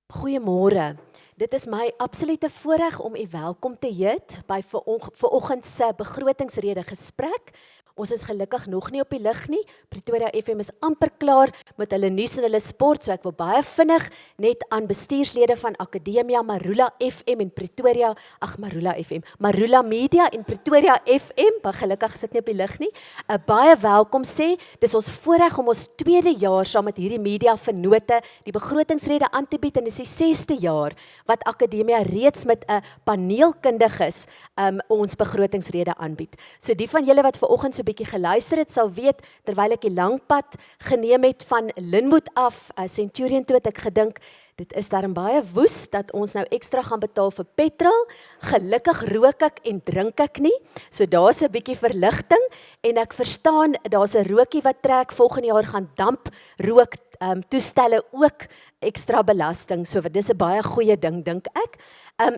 Goeiemôre. Dit is my absolute voorreg om u welkom te heet by vanoggend se begrotingsrede gesprek. Ons is gelukkig nog nie op die lug nie. Pretoria FM is amper klaar met hulle nuus en hulle sport, so ek wil baie vinnig net aan bestuurslede van Akademia, Marula FM en Marula Media en Pretoria FM, maar gelukkig is ek nie op die lug nie, 'n baie welkom sê. Dis ons voorreg om ons tweede jaar saam met hierdie media vennote die begrotingsrede aan te bied en dis die 6ste jaar wat Akademia reeds met 'n paneelkundiges ons begrotingsrede aanbied. So die van julle wat vanoggend so bietjie geluister het, sal weet, terwyl ek die lang pad geneem het van Linwood af, Centurion toe, het ek gedink, dit is daarom baie woes, dat ons nou ekstra gaan betaal vir petrol. Gelukkig rook ek en drink ek nie, so daar's 'n bietjie verligting, en ek verstaan, daar's 'n rookie wat trek, volgende jaar gaan damp rook toestelle ook ekstra belasting, so dis 'n baie goeie ding, dink ek.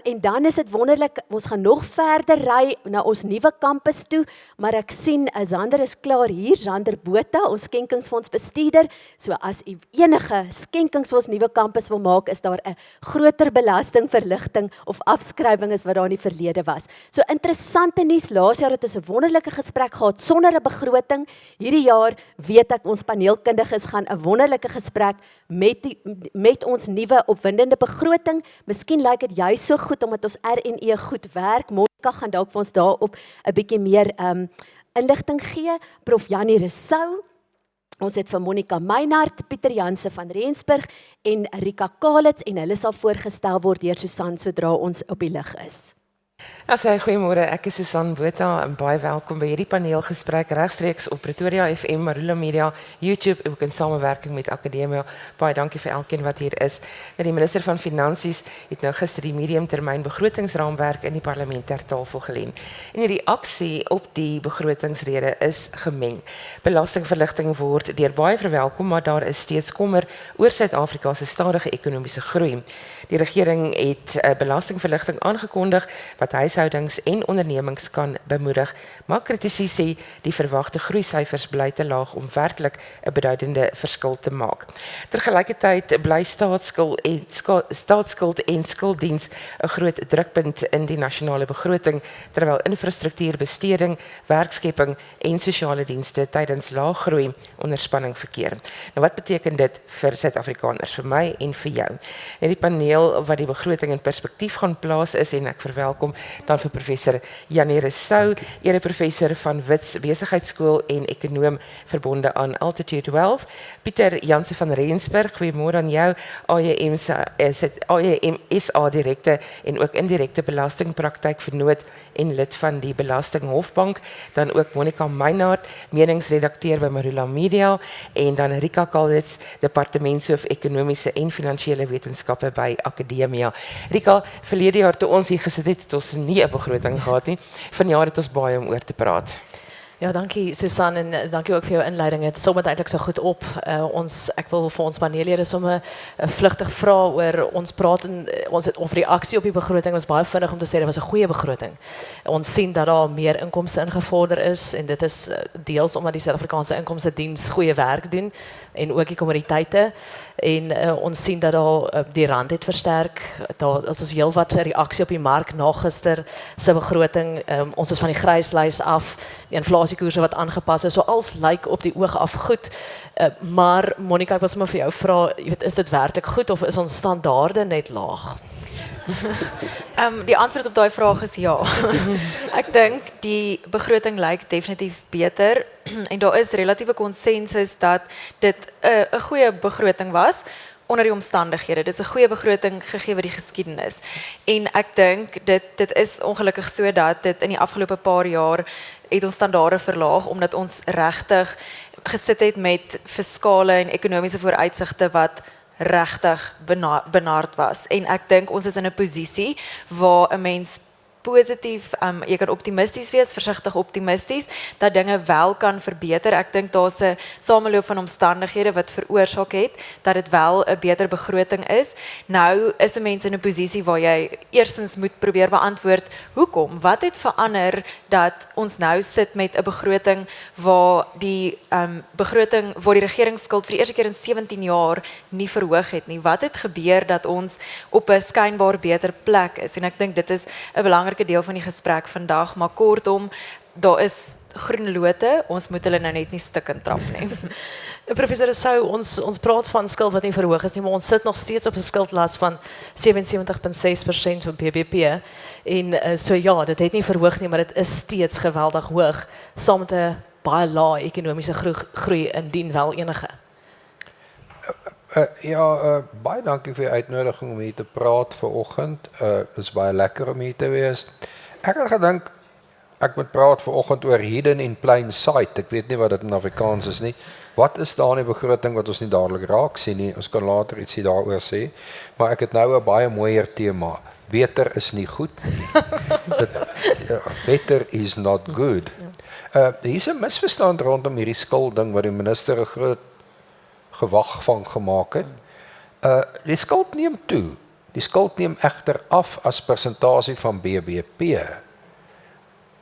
En dan is dit wonderlik, ons gaan nog verder ry na ons nuwe kampus toe, maar ek sien, Zander is klaar hier, Zander Botha, ons skenkingsfondsbestuurder, so as u enige skenkings vir ons nuwe kampus wil maak, is daar 'n groter belastingverligting of afskrywing as wat daar in die verlede was. So interessante nuus, laas jaar het ons 'n wonderlike gesprek gehad, sonder 'n begroting. Hierdie jaar weet ek, ons paneelkundiges gaan 'n wonderlike gesprek met ons nuwe opwindende begroting. Miskien lyk dit juist so goed, omdat ons RNE goed werk. Monica gaan dalk vir ons daarop 'n bietjie meer inligting gee. Prof Janie Rousseau. Ons het vir Monica Meinhardt, Pieter Janse van Rensburg en Rika Kalitz, en hulle sal voorgestel word deur Susan sodra ons op die lug is. Goeiemôre, ek is Susan Botha en baie welkom by hierdie paneelgesprek regstreeks op Pretoria FM, Marula Media, YouTube en ook in samewerking met Akademia. Baie dankie vir elkeen wat hier is. Nou, die minister van Finansies het nou gister die mediumtermyn begrotingsraamwerk in die parlement ter tafel gelê. En die reaksie op die begrotingsrede is gemeng. Belastingverligting word deur baie verwelkom, maar daar is steeds kommer oor Suid-Afrika se stadige ekonomiese groei. Die regering het 'n belastingverligting aangekondig wat huishoudings en ondernemings kan bemoedig, maar kritici sê die verwagte groeisyfers bly te laag om werklik 'n beduidende verskil te maak. Tergelykertyd bly staatsskuld en skulddiens 'n groot drukpunt in die nasionale begroting, terwyl infrastruktuur, besteding, werkskepping en sosiale dienste tydens lae groei onder spanning verkeer. Nou, wat beteken dit vir Suid-Afrikaners, vir my en vir jou? Die paneel wat die begroting in perspektief gaan plaas is, en ek verwelkom dan vir professor Janie Rousseau, ereprofessor van Wits Besigheidsskool en ekonoom verbonde aan Altitude Wealth. Pieter Janse van Rensburg, goeiemôre aan jou, AJM SA direkte en ook indirekte belastingpraktyk vernoot en lid van die Belastinghofbank. Dan ook Monica Meinhardt, meningsredakteur by Marula Media, en dan Rika Kalitz, departementshoof ekonomiese en finansiële wetenskappe by Akademia. Rika, verlede jaar toe ons hier gesit het ons nie 'n begroting gehad nie. Vanjaar het ons baie om oor te praat. Ja, dankie Susan, en dankie ook vir jou inleiding. Het som het eintlik so goed op. Ek wil vir ons paneellede sommer vlugtig vra oor ons praat en ons reaksie op die begroting was baie vinnig om te sê dit was 'n goeie begroting. Ons sien dat daar meer inkomste ingevorder is, en dit is deels omdat die Suid-Afrikaanse Inkomstediens goeie werk doen en ook die kommoditeite, en ons sien dat daar die rand het versterk. Daar is heelwat reaksie op die mark na gister se begroting. Ons is van die gryslys af, die inflasiekoerse wat aangepas is, so als lyk op die oog af goed. Maar Monica, ek wil sommer vir jou vra, is dit werklik goed of is ons standaarde net laag? Die antwoord op daai vraag is ja. Ek dink die begroting lyk definitief beter en daar is relatiewe konsensus dat dit 'n goeie begroting was onder die omstandighede. Dit is 'n goeie begroting gegee die geskiedenis. En ek dink dit is ongelukkig so dat dit in die afgelope paar jaar het ons standaarde verlaag omdat ons regtig gesit het met fiskale en ekonomiese vooruitsigte wat regtig benard was. En ek dink ons is in 'n posisie waar 'n mens positief, jy kan optimisties wees, versigtig optimisties, dat dinge wel kan verbeter. Ek dink daar's 'n sameloop van omstandighede wat veroorsaak het dat dit wel 'n beter begroting is. Nou is 'n mens in 'n posisie waar jy eerstens moet probeer beantwoord hoekom, wat het verander dat ons nou sit met 'n begroting waar die regeringsskuld vir die eerste keer in 17 jaar nie verhoog het nie. Wat het gebeur dat ons op 'n skynbaar beter plek is? En ek dink dit is 'n belangrike deel van die gesprek vandag, maar kortom, daar is groen lote, ons moet hulle nou net nie stikkend trap nie. Professor Rousseau, ons praat van skuld wat nie verhoog is nie, maar ons sit nog steeds op 'n skuldlas van 77,6% van BBP. En so ja, dit het nie verhoog nie, maar dit is steeds geweldig hoog, saam met 'n baie lae ekonomiese groei indien wel enige. Baie dankie vir die uitnodiging om hier te praat vanoggend. Dit is baie lekker om hier te wees. Ek het gedink ek moet praat vanoggend oor hidden in plain sight. Ek weet nie wat dit in Afrikaans is nie. Wat is daar in die begroting wat ons nie dadelik raak sien nie? Ons kan later ietsie daaroor sê. Maar ek het nou 'n baie mooier tema. Beter is nie goed nie. Better is not good. Hier is 'n misverstand rondom hierdie skulding wat die minister 'n groot gewag van gemaak het. Die skuld neem toe. Die skuld neem egter af as persentasie van BBP.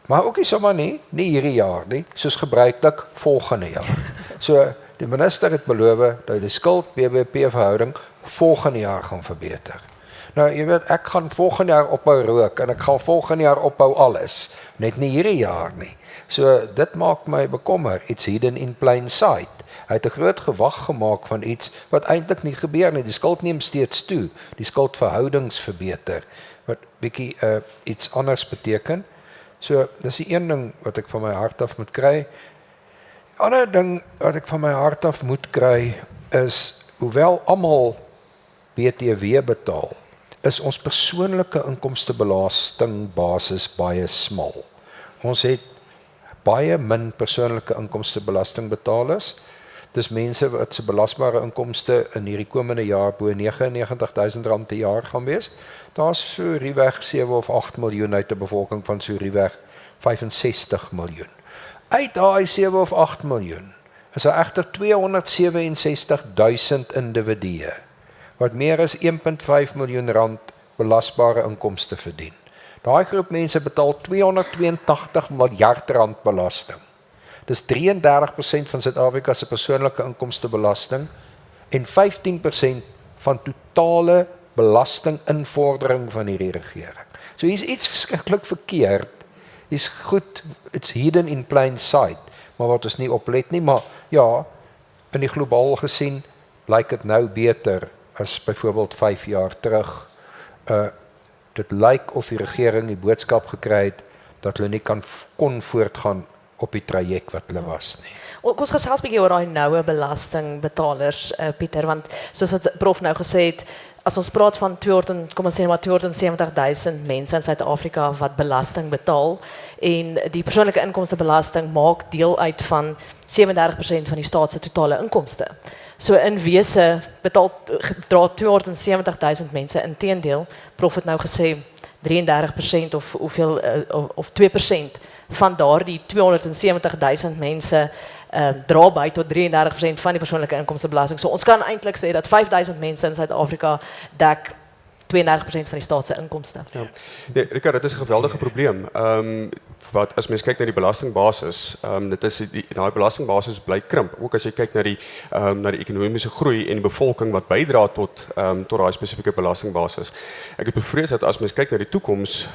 Maar ook nie sommer nie hierdie jaar nie, soos gebruiklik volgende jaar. So die minister het beloof dat die skuld BBP verhouding volgende jaar gaan verbeter. Nou jy weet, ek gaan volgende jaar ophou rook en ek gaan volgende jaar ophou alles, net nie hierdie jaar nie. So dit maak my bekommer, it's hidden in plain sight. Hy het 'n groot gewag gemaak van iets wat eintlik nie gebeur nie. Die skuld neem steeds toe. Die skuldverhoudings verbeter wat bietjie iets anders beteken. So dis die een ding wat ek van my hart af moet kry. Die ander ding wat ek van my hart af moet kry is hoewel almal BTW betaal, is ons persoonlike inkomstebelastingbasis baie smal. Ons het baie min persoonlike inkomstebelastingbetalers. Dis mense wat se belasbare inkomste in hierdie komende jaar bo R99,000 per jaar gaan wees. Daar's so rieweg 7 of 8 miljoen uit 'n bevolking van so rieweg 65 miljoen. Uit daai 7 of 8 miljoen is daar egter 267,000 individue wat meer as 1,5 miljoen rand belasbare inkomste verdien. Daai groep mense betaal 282 miljard rand belasting. Dis 33% van Suid-Afrika se persoonlike inkomstebelasting en 15% van totale belastinginvordering van hierdie regering. So hier's iets verskriklik verkeerd. Is goed, it's hidden in plain sight, maar wat ons nie oplet nie, maar ja, in die globaal gesien lyk dit nou beter as byvoorbeeld 5 jaar terug. Dit lyk of die regering die boodskap gekry het dat hulle nie kon voortgaan op die traject wat hulle was nie. Ons gesels 'n bietjie oor daai noue belastingbetalers, Pieter, want soos wat prof nou gesê het, as ons praat van 270,000 mense in Suid-Afrika wat belasting betaal en die persoonlike inkomstebelasting maak deel uit van 37% van die staat se totale inkomste. So in wese dra 270,000 mense, inteendeel, prof het nou gesê 33% of hoeveel of 2% van daardie 270,000 mense dra by tot 33% van die persoonlike inkomstebelasting. So ons kan eintlik sê dat 5,000 mense in Suid-Afrika dek 32% van die staat se inkomste. Ja. Nee, Rika, dit is 'n geweldige probleem. Wat as mens kyk na die belastingbasis, dit is daai belastingbasis bly krimp. Ook as jy kyk na die ekonomiese groei en die bevolking wat bydra tot daai spesifieke belastingbasis. Ek het bevrees dat as mens kyk na die toekoms,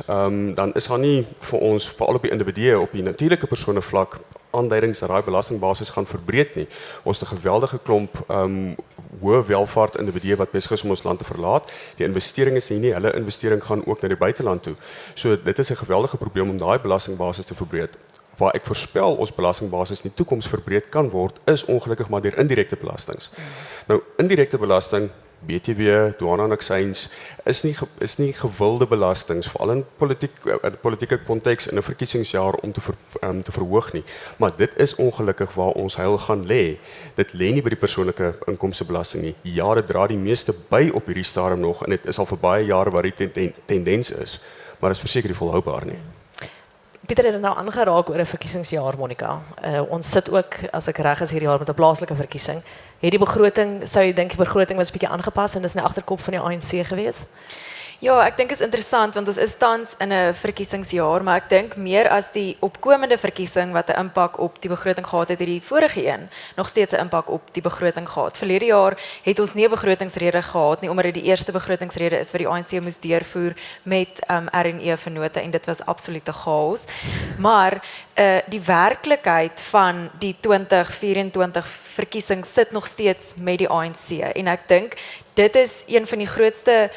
dan is daar nie vir ons veral op die individue op die natuurlike persone vlak aanduidings dat daai belastingbasis gaan verbreed nie. Ons het 'n geweldige klomp hoë welvaart individue wat besig is om ons land te verlaat. Die investering is nie, hulle investering gaan ook na die buiteland toe. So dit is 'n geweldige probleem om daai belastingbasis te verbreed. Waar ek voorspel ons belastingbasis in die toekoms verbreed kan word, is ongelukkig maar deur indirekte belastings. Nou indirekte belasting, BTW, douane en aksies is nie gewilde belastings, veral in politieke konteks in 'n verkiesingsjaar om te verhoog nie. Maar dit is ongelukkig waar ons heil gaan lê. Dit lê nie by die persoonlike inkomstebelasting nie. Ja, dit dra die meeste by op hierdie stadium nog en dit is al vir baie jare wat die tendens is. maar is verseker nie volhoubaar nie. Pieter het nou aangeraak oor 'n verkiesingsjaar, Monica. Ons sit ook, as ek reg is, hierdie jaar met 'n plaaslike verkiesing. Het die begroting, sou jy dink die begroting was 'n bietjie aangepas en dis in die agterkop van die ANC gewees? Ja, ek dink is interessant want ons is tans in 'n verkiesingsjaar, maar ek dink meer as die opkomende verkiesing wat 'n impak op die begroting gehad het, die vorige een nog steeds 'n impak op die begroting gehad. Verlede jaar het ons nie 'n begrotingsrede gehad nie omdat dit die eerste begrotingsrede is wat die ANC moes deurvoer met RNE vennote en dit was absolute chaos. Maar die werklikheid van die 2024 verkiesing sit nog steeds met die ANC en ek dink dit is een van die grootste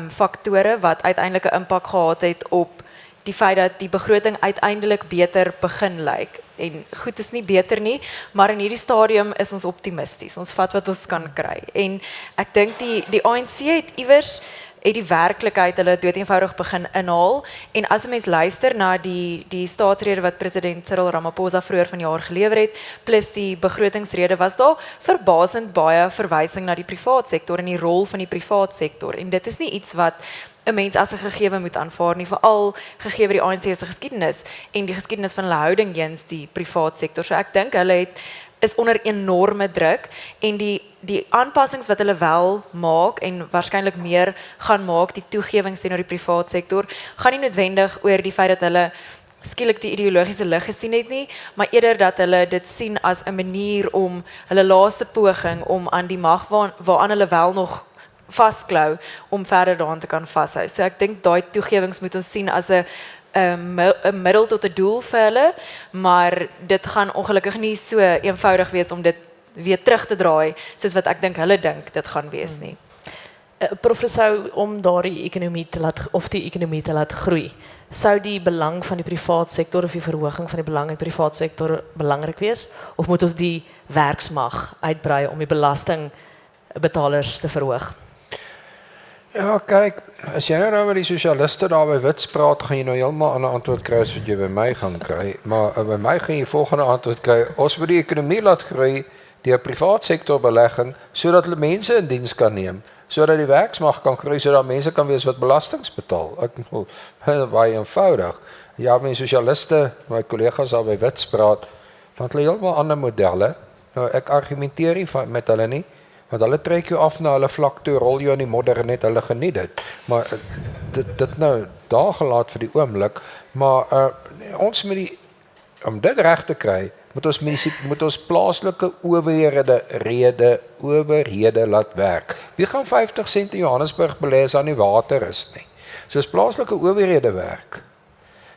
faktore wat uiteindelik 'n impak gehad het op die feit dat die begroting uiteindelik beter begin lyk. En goed is nie beter nie, maar in hierdie stadium is ons optimisties. Ons vat wat ons kan kry. En ek dink die ANC het iewers die werklikheid hulle doeteenvoudig begin inhaal en as 'n mens luister na die staatsrede wat president Cyril Ramaphosa vroeër vanjaar gelewer het plus die begrotingsrede was daar verbasend baie verwysing na die privaat sektor en die rol van die privaat sektor en dit is nie iets wat 'n mens as 'n gegewe moet aanvaar nie, veral gegee die ANC se geskiedenis en die geskiedenis van hulle houding teenoor die privaat sektor. So ek dink hulle is onder enorme druk en die aanpassings wat hulle wel maak en waarskynlik meer gaan maak, die toegewings teenoor die privaat sektor, gaan nie noodwendig oor die feit dat hulle skielik die ideologiese lig gesien het nie, maar eerder dat hulle dit sien as 'n manier om hulle laaste poging om aan die mag waaraan hulle wel nog vasklou om verder daaraan te kan vashou. So ek dink daai toegewings moet ons sien as 'n middel tot 'n doel vir hulle, maar dit gaan ongelukkig nie so eenvoudig wees om dit weer terug te draai soos wat ek dink hulle dink dit gaan wees nie. Prof Rousseau, om daardie ekonomie te laat groei, sou die belang van die privaat sektor of die verhoging van die belang in die privaat sektor belangrik wees of moet ons die werksmag uitbrei om die belastingbetalers te verhoog? Ja, kyk, as jy nou met die sosialiste daar by Wits praat, gaan jy nou heeltemal 'n ander antwoord kry as wat jy by my gaan kry. Maar by my gaan jy volgende antwoord kry. Ons moet die ekonomie laat groei deur privaat sektor belegging sodat hulle mense in diens kan neem, sodat die werksmag kan groei, sodat mense kan wees wat belastings betaal. Ek bedoel, baie eenvoudig. Ja, my sosialiste, my kollegas daar by Wits praat, want hulle heeltemal ander modelle. Nou ek argumenteer nie met hulle nie. Want hulle trek jou af na hulle vlak toe, rol jou in die modder en net hulle geniet dit. Maar dit nou daar gelaat vir die oomblik, maar ons moet om dit reg te kry, moet ons plaaslike owerhede laat werk. Wie gaan 50 sent in Johannesburg belê as daar nie water is nie? So as plaaslike owerhede werk,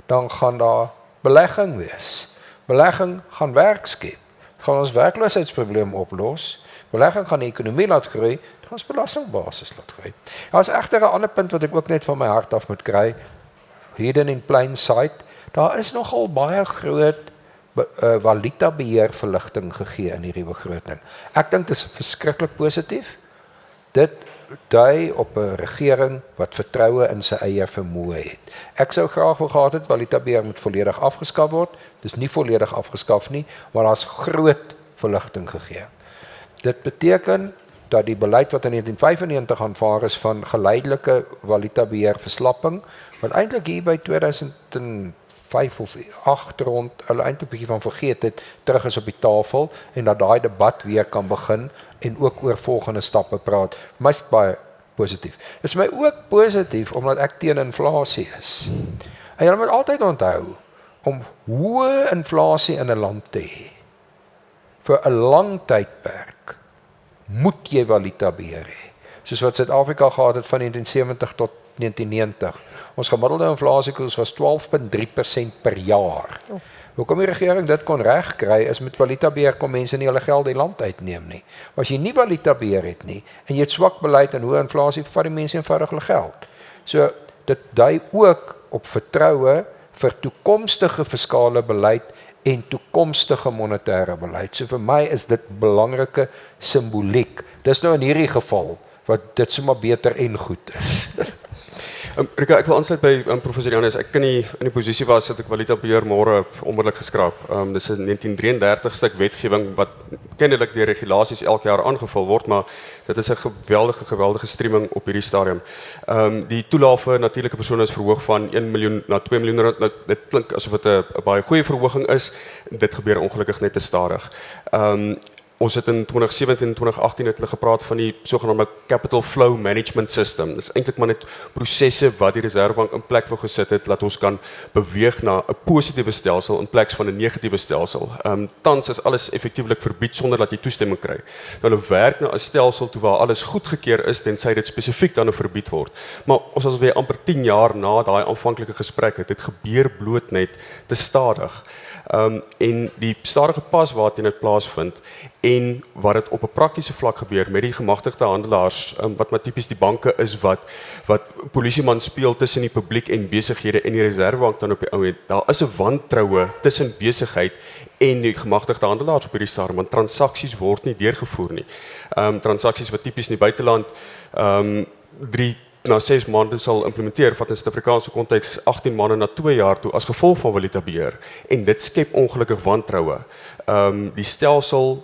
dan gaan daar belegging wees. Belegging gaan werk skep. Gaan ons werkloosheidsprobleem oplos. Belegging gaan die ekonomie laat groei, dan gaan ons belastingbasis laat groei. Ja, is egter 'n ander punt wat ek ook net van my hart af moet kry. Hidden in plain sight, daar is nogal baie groot valuta beheer verligting gegee in hierdie begroting. Ek dink dit is verskriklik positief. Dit dui op 'n regering wat vertroue in sy eie vermoë het. Ek sou graag wou gehad het valuta beheer moet volledig afgeskaf word. Dis nie volledig afgeskaf nie, maar daar's groot verligting gegee. Dit beteken dat die beleid wat in 1995 aanvaar is van geleidelike valutabeheer verslapping, wat eintlik hier by 2005 of 8 rond, hulle eintlik 'n bietjie van vergeet het, terug is op die tafel en dat daai debat weer kan begin en ook oor volgende stappe praat. Maar is baie positief. Dit is my ook positief omdat ek teen inflasie is. En jy moet altyd onthou om hoë inflasie in 'n land te hê vir 'n lang tydperk moet jy valuta beheer hê. Soos wat Suid-Afrika gehad het van 1970 tot 1990. Ons gemiddelde inflasiekoers was 12.3% per jaar. Hoekom die regering dit kon regkry is met valuta beheer kom mense nie hulle geld uit die land uitneem nie. Maar as jy nie valuta beheer het nie en jy het swak beleid en hoë inflasie, vat die mense eenvoudig hulle geld. So dit dui ook op vertroue vir toekomstige fiskale beleid en toekomstige monetêre beleid. So vir my is dit belangrike simboliek. Dis nou in hierdie geval wat dit sommer beter en goed is. Rika, ek wil aansluit by professor Janus. Ek kan nie in die posisie was dat ek Walita Beheer môre onmiddellik geskraap. Dis 'n 1933 stuk wetgewing wat kennelik deur regulasies elke jaar aangevul word, maar dit is 'n geweldige streaming op hierdie stadium. Die toelaag vir natuurlike persone is verhoog van 1 miljoen na 2 miljoen rand. Nou, dit klink asof dit 'n baie goeie verhoging is. Dit gebeur ongelukkig net te stadig. Ons het in 2017 en 2018 het hulle gepraat van die sogenaamde Capital Flow Management System. Dit is eintlik maar net prosesse wat die Reservebank in plek wou gesit het, dat ons kan beweeg na 'n positiewe stelsel in plaas van 'n negatiewe stelsel. Tans is alles effektiewelik verbied sonder dat jy toestemming kry. Nou hulle werk na 'n stelsel toe waar alles goedgekeur is tensy dit spesifiek dan verbied word. Maar ons is weer amper 10 jaar na daai aanvanklike gesprek het. Dit gebeur bloot net te stadig. En die stadige pas waarteen dit plaasvind en wat dit op 'n praktiese vlak gebeur met die gemagtigde handelaars, wat maar tipies die banke is wat polisieman speel tussen die publiek en besighede en die Reservebank dan op die ou end. Daar is 'n wantroue tussen besigheid en die gemagtigde handelaars op hierdie stadium, want transaksies word nie deurgevoer nie. Transaksies wat tipies in die buiteland 3 na 6 maande sal implementeer, vat in Suid-Afrikaanse konteks 18 maande na 2 jaar toe as gevolg van Walita Beheer. En dit skep ongelukkig wantroue. Die stelsel,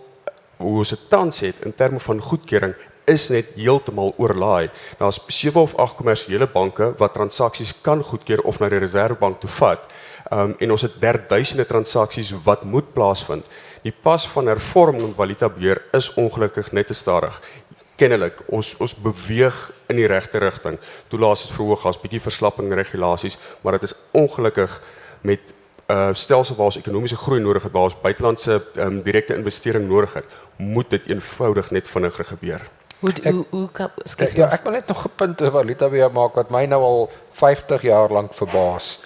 hoe ons dit tans het in terme van goedkeuring, is net heeltemal oorlaai. Daar's 7 of 8 kommersiële banke wat transaksies kan goedkeur of na die Reservebank toe vat. En ons het duisende transaksies wat moet plaasvind. Die pas van hervorming in Walita Beheer is ongelukkig net te stadig. Kennelik, ons beweeg in die regte rigting. Toelaas is verhoog, as bietjie verslapping in regulasies, maar dit is ongelukkig met stelsel waar ons ekonomiese groei nodig het, waar ons buitelandse direkte investering nodig het, moet dit eenvoudig net vinniger gebeur. Ek wil net nog 'n punt oor Walita Beheer maak wat my nou al 50 jaar lank verbaas.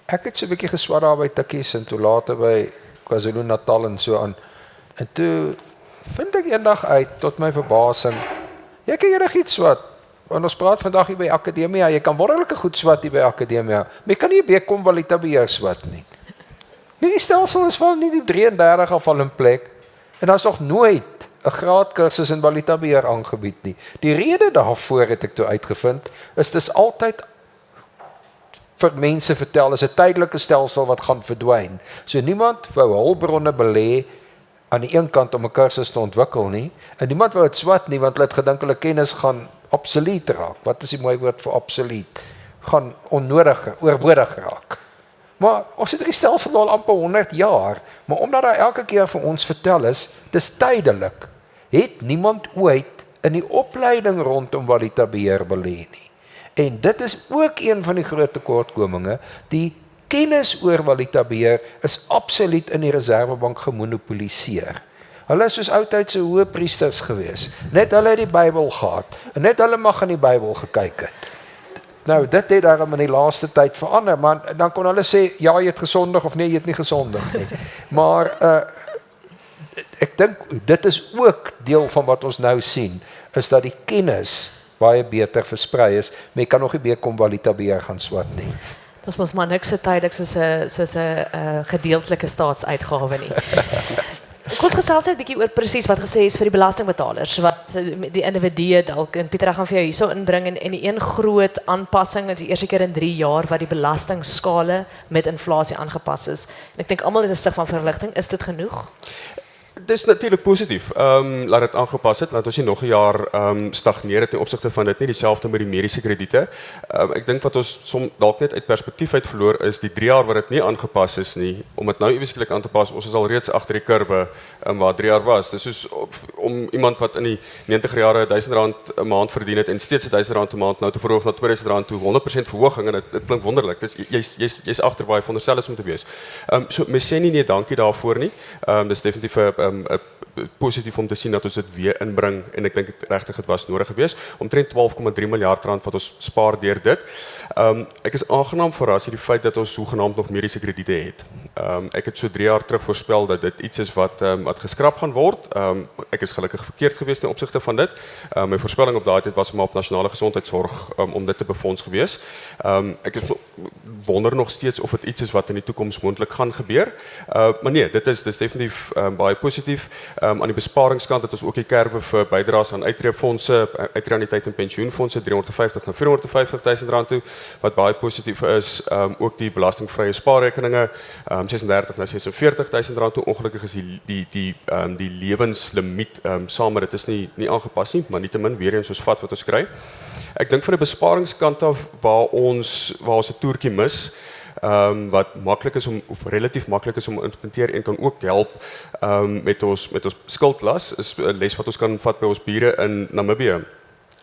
Ek het so 'n bietjie geswat daar by Tikkies en toe later by KwaZulu-Natal en so aan. En toe vind ek eendag uit tot my verbasing, jy kan enigiets swat. Want ons praat vandag hier by Akademia, jy kan wonderlike goed swat hier by Akademia, maar jy kan nie bekom Walita Beheer swat nie. Hierdie stelsel is van nie die 33 af al in plek, en daar is nog nooit 'n graadkursus in Walita Beheer aangebied nie. Die rede daarvoor het ek toe uitgevind, is dis altyd vir mense vertel, is 'n tydelike stelsel wat gaan verdwyn. So niemand wou hulpbronne belê aan die een kant om 'n kursus te ontwikkel nie, en niemand wou dit swat nie, want hulle het gedink hulle kennis gaan obsolet raak. Wat is die mooi woord vir obsolet? Gaan onnodig, oorbodig raak. Maar ons het die stelsel al amper 100 jaar, maar omdat daar elke keer vir ons vertel is, dis tydelik, het niemand ooit in die opleiding rondom Walita Beheer belê nie. En dit is ook een van die groot tekortkominge, die kennis oor Walita Beheer is absoluut in die Reservebank gemonopoliseer. Hulle is soos oudtydse hoëpriesters gewees. Net hulle het die Bybel gehad, en net hulle mag in die Bybel gekyk het. Nou, dit het daarom in die laaste tyd verander, maar dan kon hulle sê, ja, jy het gesondig, of nee, jy het nie gesondig nie. Maar ek dink, dit is ook deel van wat ons nou sien, is dat die kennis baie beter versprei is, maar jy kan nog nie meer kom Walita Beheer gaan swat nie. Dat was maar niks so tydelik soos 'n gedeeltelike staatsuitgawe nie. Kom ons gesels net 'n bietjie oor presies wat gesê is vir die belastingbetalers, wat die individue dalk, en Pieter, ek gaan vir jou hierso inbring, en die een groot aanpassing is die eerste keer in 3 jaar wat die belastingskale met inflasie aangepas is. En ek dink almal het 'n stuk van verligting, is dit genoeg? Dit is natuurlik positief. Laat dit aangepas het, laat ons nie nog 'n jaar stagneer het ten opsigte van dit nie, dieselfde met die mediese krediete. Ek dink wat ons dalk net uit perspektief uit verloor is die 3 jaar wat dit nie aangepas is nie, om dit nou ewesklik aan te pas. Ons is al reeds agter die kurwe waar 3 jaar was. Dis soos om iemand wat in die 90er jare R1000 'n maand verdien het en steeds R1000 'n maand nou te verhoog na R2000 toe, 100% verhoging, en dit klink wonderlik. Dis jy's agter waar jy veronderstel is om te wees. So mens sê nie nee dankie daarvoor nie. Dis definitief positief om te sien dat ons dit weer inbring, en ek dink regtig dit was nodig geweest. Omtrent 12,3 miljard rand wat ons spaar deur dit. Ek is aangenaam verras deur die feit dat ons sogenaamd nog mediese krediete het. Ek het so 3 jaar terug voorspel dat dit iets is wat geskraap gaan word. Ek is gelukkig verkeerd geweest ten opsigte van dit. My voorspelling op daai tyd was maar op nasionale gesondheidsorg om dit te befonds geweest. Ek is wonder nog steeds of dit iets is wat in die toekoms moontlik gaan gebeur. Maar nee, dit is definitief baie positief positief. Aan die besparingskant het ons ook die kerwe vir bydraes aan uitreefondse, uitreaniteit en pensioenfondse 350 na 450 000 rand toe, wat baie positief is. Ook die belastingvrye spaarrekeninge 36 na 46 000 rand toe. Ongelukkig is die lewenslimiet saam, maar dit is nie aangepas nie, maar nietemin weer eens ons vat wat ons kry. Ek dink van die besparingskant af waar ons 'n toertjie mis, wat maklik is om of relatief maklik is om te implementeer en kan ook help met ons skuldlas, is 'n les wat ons kan vat by ons bure in Namibië,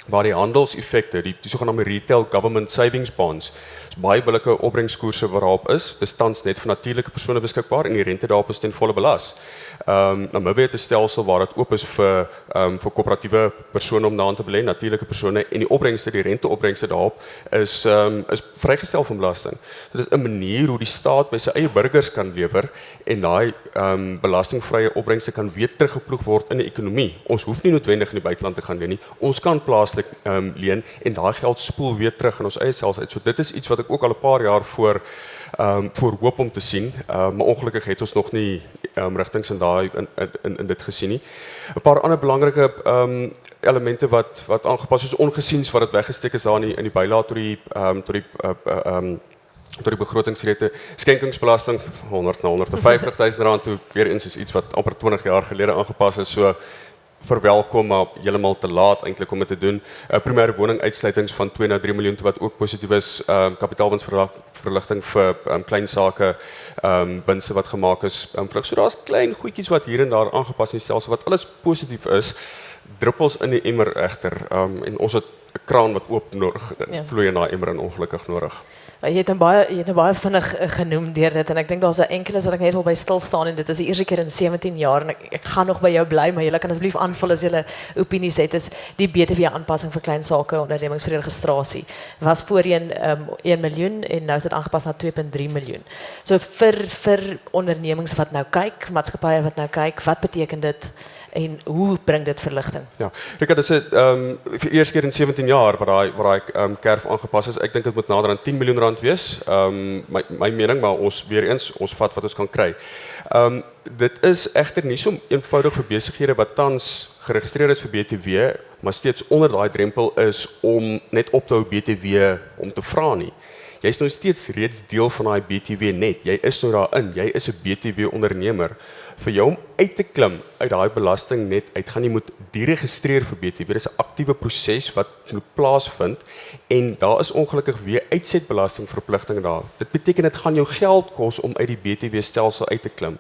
waar die handelseffekte, die sogenaamde retail government savings bonds, is baie billike opbrengskoerse waarop is tans net vir natuurlike persone beskikbaar en die rente daarop is ten volle belas. Namibië het 'n stelsel waar dit oop is vir koöperatiewe persone om daarin te belê, natuurlike persone, en die opbrengste, die renteopbrengste daarop is vrygestel van belasting. So dit is 'n manier hoe die staat by sy eie burgers kan lewer en daai belastingvrye opbrengste kan weer teruggeploeg word in die ekonomie. Ons hoef nie noodwendig in die buiteland te gaan leen nie. Ons kan plaaslik leen en daai geld spoel weer terug in ons eie stelsel uit. So dit is iets wat ek ook al 'n paar jaar voor hoop om te sien, maar ongelukkig het ons nog nie rigtings in dit gesien nie. 'n Paar ander belangrike elemente wat aangepas is, ongesiens wat dit weggesteek is daar in die bylaag tot die begrotingsrede, skenkingsbelasting 100 na 150 000 rand toe, weer eens is iets wat amper 20 jaar gelede aangepas is, so verwelkom, maar heeltemal te laat eintlik om dit te doen. Primêre woning uitsluitings van 2 na 3 miljoen toe, wat ook positief is. Kapitaalwinsverligting vir klein sake, winste wat gemaak is. So daar's klein goedjies wat hier en daar aangepas in die stelsel wat alles positief is. Druppels in die emmer egter, en ons het 'n kraan wat oop nodig, vloei in daai emmer en ongelukkig nodig. Je hebt nou baie vinnig genoem deur dit en ek dink daar's 'n enkeles wat ek net wil by stil staan en dit is die eerste keer in 17 jaar en ek gaan nog by jou bly, maar julle kan asseblief aanvul as julle opinies het. Is die BTW aanpassing vir klein sake ondernemings vir registrasie was voorheen 1 miljoen en nou is dit aangepas na 2.3 miljoen. So vir ondernemings wat nou kyk, maatskappye wat nou kyk, wat beteken dit? En hoe bring dit verligting? Ja, Rika, dis 'n vir eerste keer in 17 jaar waar daai kerf aangepas is. Ek dink dit moet nader aan 10 miljoen rand wees. My mening, maar ons vat wat ons kan kry. Dit is egter nie so eenvoudig vir besighede wat tans geregistreer is vir BTW, maar steeds onder daai drempel is om net op te hou BTW om te vra nie. Jy is nou steeds reeds deel van daai BTW net. Jy is nou daarin. Jy is 'n BTW ondernemer. Vir jou om uit te klim uit daai belasting net uit, gaan jy moet deregistreer vir BTW. Dit is 'n aktiewe proses wat moet plaasvind en daar is ongelukkig weer uitsetbelastingverpligting daar. Dit beteken dit gaan jou geld kos om uit die BTW stelsel uit te klim.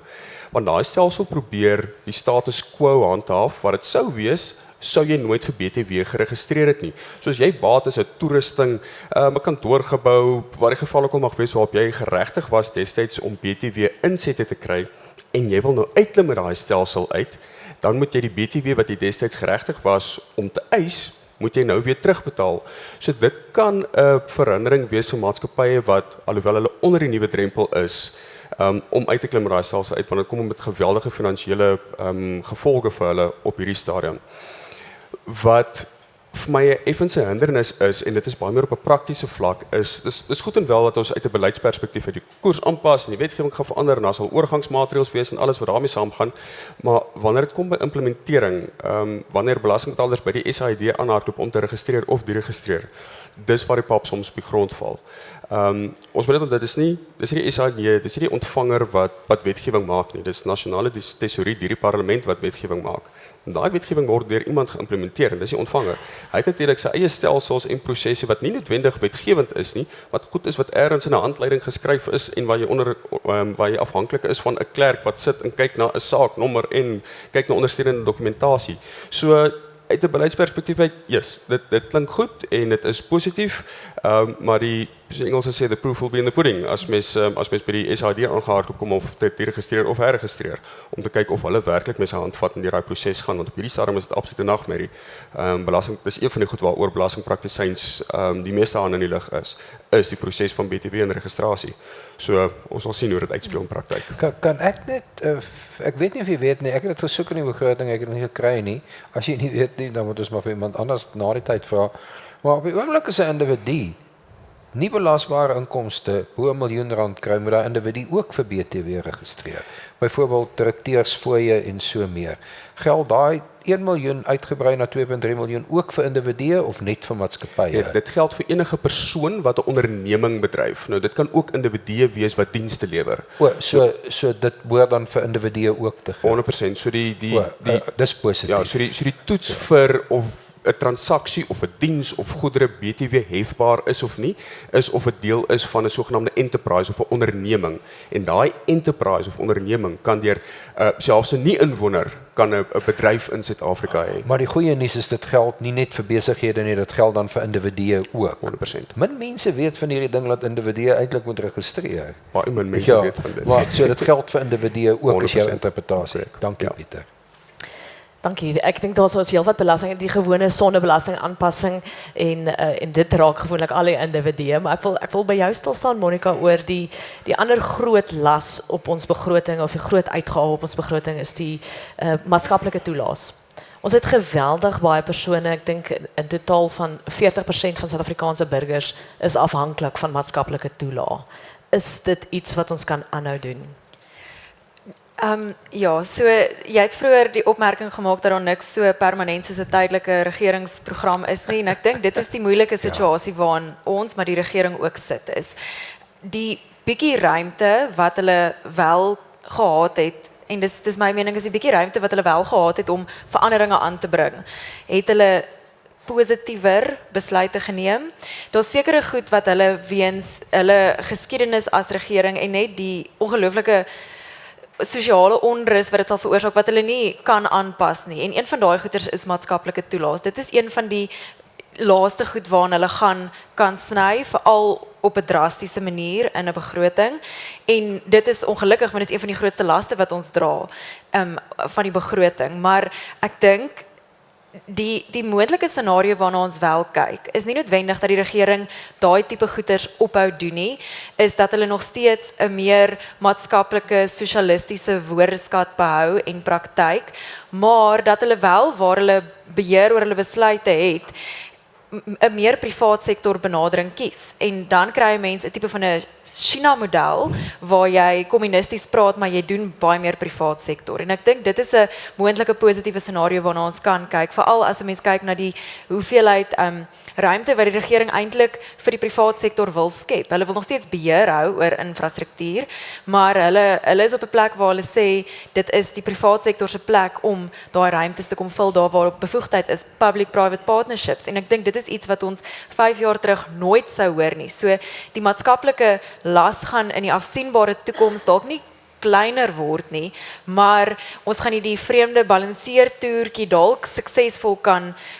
Want daai stelsel probeer die status quo handhaaf wat dit sou wees sou jy nooit vir BTW geregistreer het nie. Soos jy baat is 'n toerusting, 'n kantoorgebou, waar die geval ook al mag wees waarop jy geregtig was destyds om BTW insette te kry en jy wil nou uitklim met daai stelsel uit, dan moet jy die BTW wat jy destyds geregtig was om te eis, moet jy nou weer terugbetaal. So dit kan 'n verhindering wees vir maatskappye wat alhoewel hulle onder die nuwe drempel is, om uit te klim met daai stelsel uit, want dit kom met geweldige finansiële gevolge vir hulle op hierdie stadium. Wat vir my 'n effense hindernis is, en dit is baie meer op 'n praktiese vlak, is goed en wel dat ons uit 'n beleidsperspektief uit die koers aanpas en die wetgewing gaan verander en daar sal oorgangsmaatreëls wees en alles wat daarmee saamgaan, maar wanneer dit kom by implementering, wanneer belastingbetalers by die SAID aanhardloop om te registreer of deregistreer, dis waar die pap soms op die grond val. Ons moet net onthou, dis nie die SAID, dis nie die ontvanger wat wetgewing maak nie, dis nasionale tesourie deur die parlement wat wetgewing maak. En daai wetgewing word deur iemand geïmplementeer en dis die ontvanger. Hy het natuurlik sy eie stelsels en prosesse wat nie noodwendig wetgewend is nie, wat goed is wat ergens in 'n handleiding geskryf is en waar jy afhanklik is van 'n klerk wat sit en kyk na 'n saaknommer en kyk na ondersteunende dokumentasie. So uit 'n beleidsperspektief uit, yes, dit klink goed en dit is positief, maar soos Engelse sê, the proof will be in the pudding, as mens by die SAID aangehardloop kom of dit deregistreer of herregistreer, om te kyk of hulle werklik met sy hand vat en deur daai proses gaan, want op hierdie stadium is dit absolute nagmerrie. Belasting, dis een van die goed waaroor belastingpraktisyns die meeste aan in die lig is die proses van BTW en registrasie. So ons sal sien hoe dit uitspeel in praktyk. Kan ek net, ek weet nie of jy weet nie, ek het dit versoek in die begroting, ek het dit nie gekry nie. As jy nie weet nie, dan moet ons maar vir iemand anders na die tyd vra. Maar op die oomblik is 'n individu nie belasbare inkomste bo R1 miljoen kry, moet daai individu ook vir BTW registreer. Byvoorbeeld direkteursfooie en so meer. Geld daai 1 miljoen uitgebrei na 2.3 miljoen ook vir individue of net vir maatskappye? Ja, dit geld vir enige persoon wat 'n onderneming bedryf. Nou dit kan ook individue wees wat dienste lewer. So dit behoort dan vir individue ook te geld. 100%. So dis positief. ja, so die toets vir of 'n transaksie of 'n diens of goedere BTW hefbaar is of nie, is of 'n deel is van 'n sogenaamde enterprise of 'n onderneming. En daai enterprise of onderneming kan deur selfs 'n nie-inwoner kan 'n bedryf in Suid-Afrika hê. Maar die goeie nuus is dit geld nie net vir besighede nie, dit geld dan vir individue ook. 100%. Min mense weet van hierdie ding dat individue eintlik moet registreer. Baie min mense weet van dit. Maar so dit geld vir individue ook is jou 100%. interpretasie. Dankie Ja. Pieter. Dankie. Ek dink daar is heelwat belasting, die gewone sondebelasting aanpassing en dit raak gewoonlik al die individue, maar ek wil by jou stil staan Monica oor die ander groot las op ons begroting of die groot uitgawe op ons begroting is die maatskaplike toelaas. Ons het geweldig baie persone, ek dink in totaal van 40% van Suid-Afrikaanse burgers is afhanklik van maatskaplike toelaas. Is dit iets wat ons kan aanhou doen? Ja, so jy het vroeër die opmerking gemaak dat daar niks so permanent soos 'n tydelike regeringsprogram is nie en ek dink dit is die moeilike situasie waarin ons maar die regering ook sit is. Die bietjie ruimte wat hulle wel gehad het en dis my mening is die bietjie ruimte wat hulle wel gehad het om veranderinge aan te bring, het hulle positiewer besluite geneem. Daar's sekere goed wat hulle weens hulle geskiedenis as regering en net die ongelooflike sosiale onrus wat dit sal veroorsaak wat hulle nie kan aanpas nie. En een van daai goeders is maatskaplike toelaas. Dit is een van die laaste goed waarna hulle kan sny, veral op 'n drastiese manier in 'n begroting. En dit is ongelukkig want dit is een van die grootste laste wat ons dra van die begroting. Maar ek dink die moontlike scenario waarna ons wel kyk, is nie noodwendig dat die regering daai tipe goeders ophou doen nie, is dat hulle nog steeds 'n meer maatskaplike sosialistiese woordeskat behou en praktyk, maar dat hulle wel waar hulle beheer oor hulle besluite het, 'n meer privaat sektor benadering kies. En dan kry jy mense 'n tipe van 'n China model waar jy kommunisties praat maar jy doen baie meer privaat sektor. En ek dink dit is 'n moontlike positiewe scenario waarna ons kan kyk, veral as 'n mens kyk na die hoeveelheid ruimte wat die regering eintlik vir die privaat sektor wil skep. Hulle wil nog steeds beheer hou oor infrastruktuur, maar hulle is op 'n plek waar hulle sê dit is die privaat sektor se plek om daai ruimtes te kom vul daar waar bevoegdheid is, public-private partnerships. En ek dink dit is iets wat ons 5 jaar terug nooit sou hoor nie. So die maatskaplike las gaan in die afsienbare toekoms dalk nie kleiner word nie, maar ons gaan nie die vreemde balanseertoertjie dalk suksesvol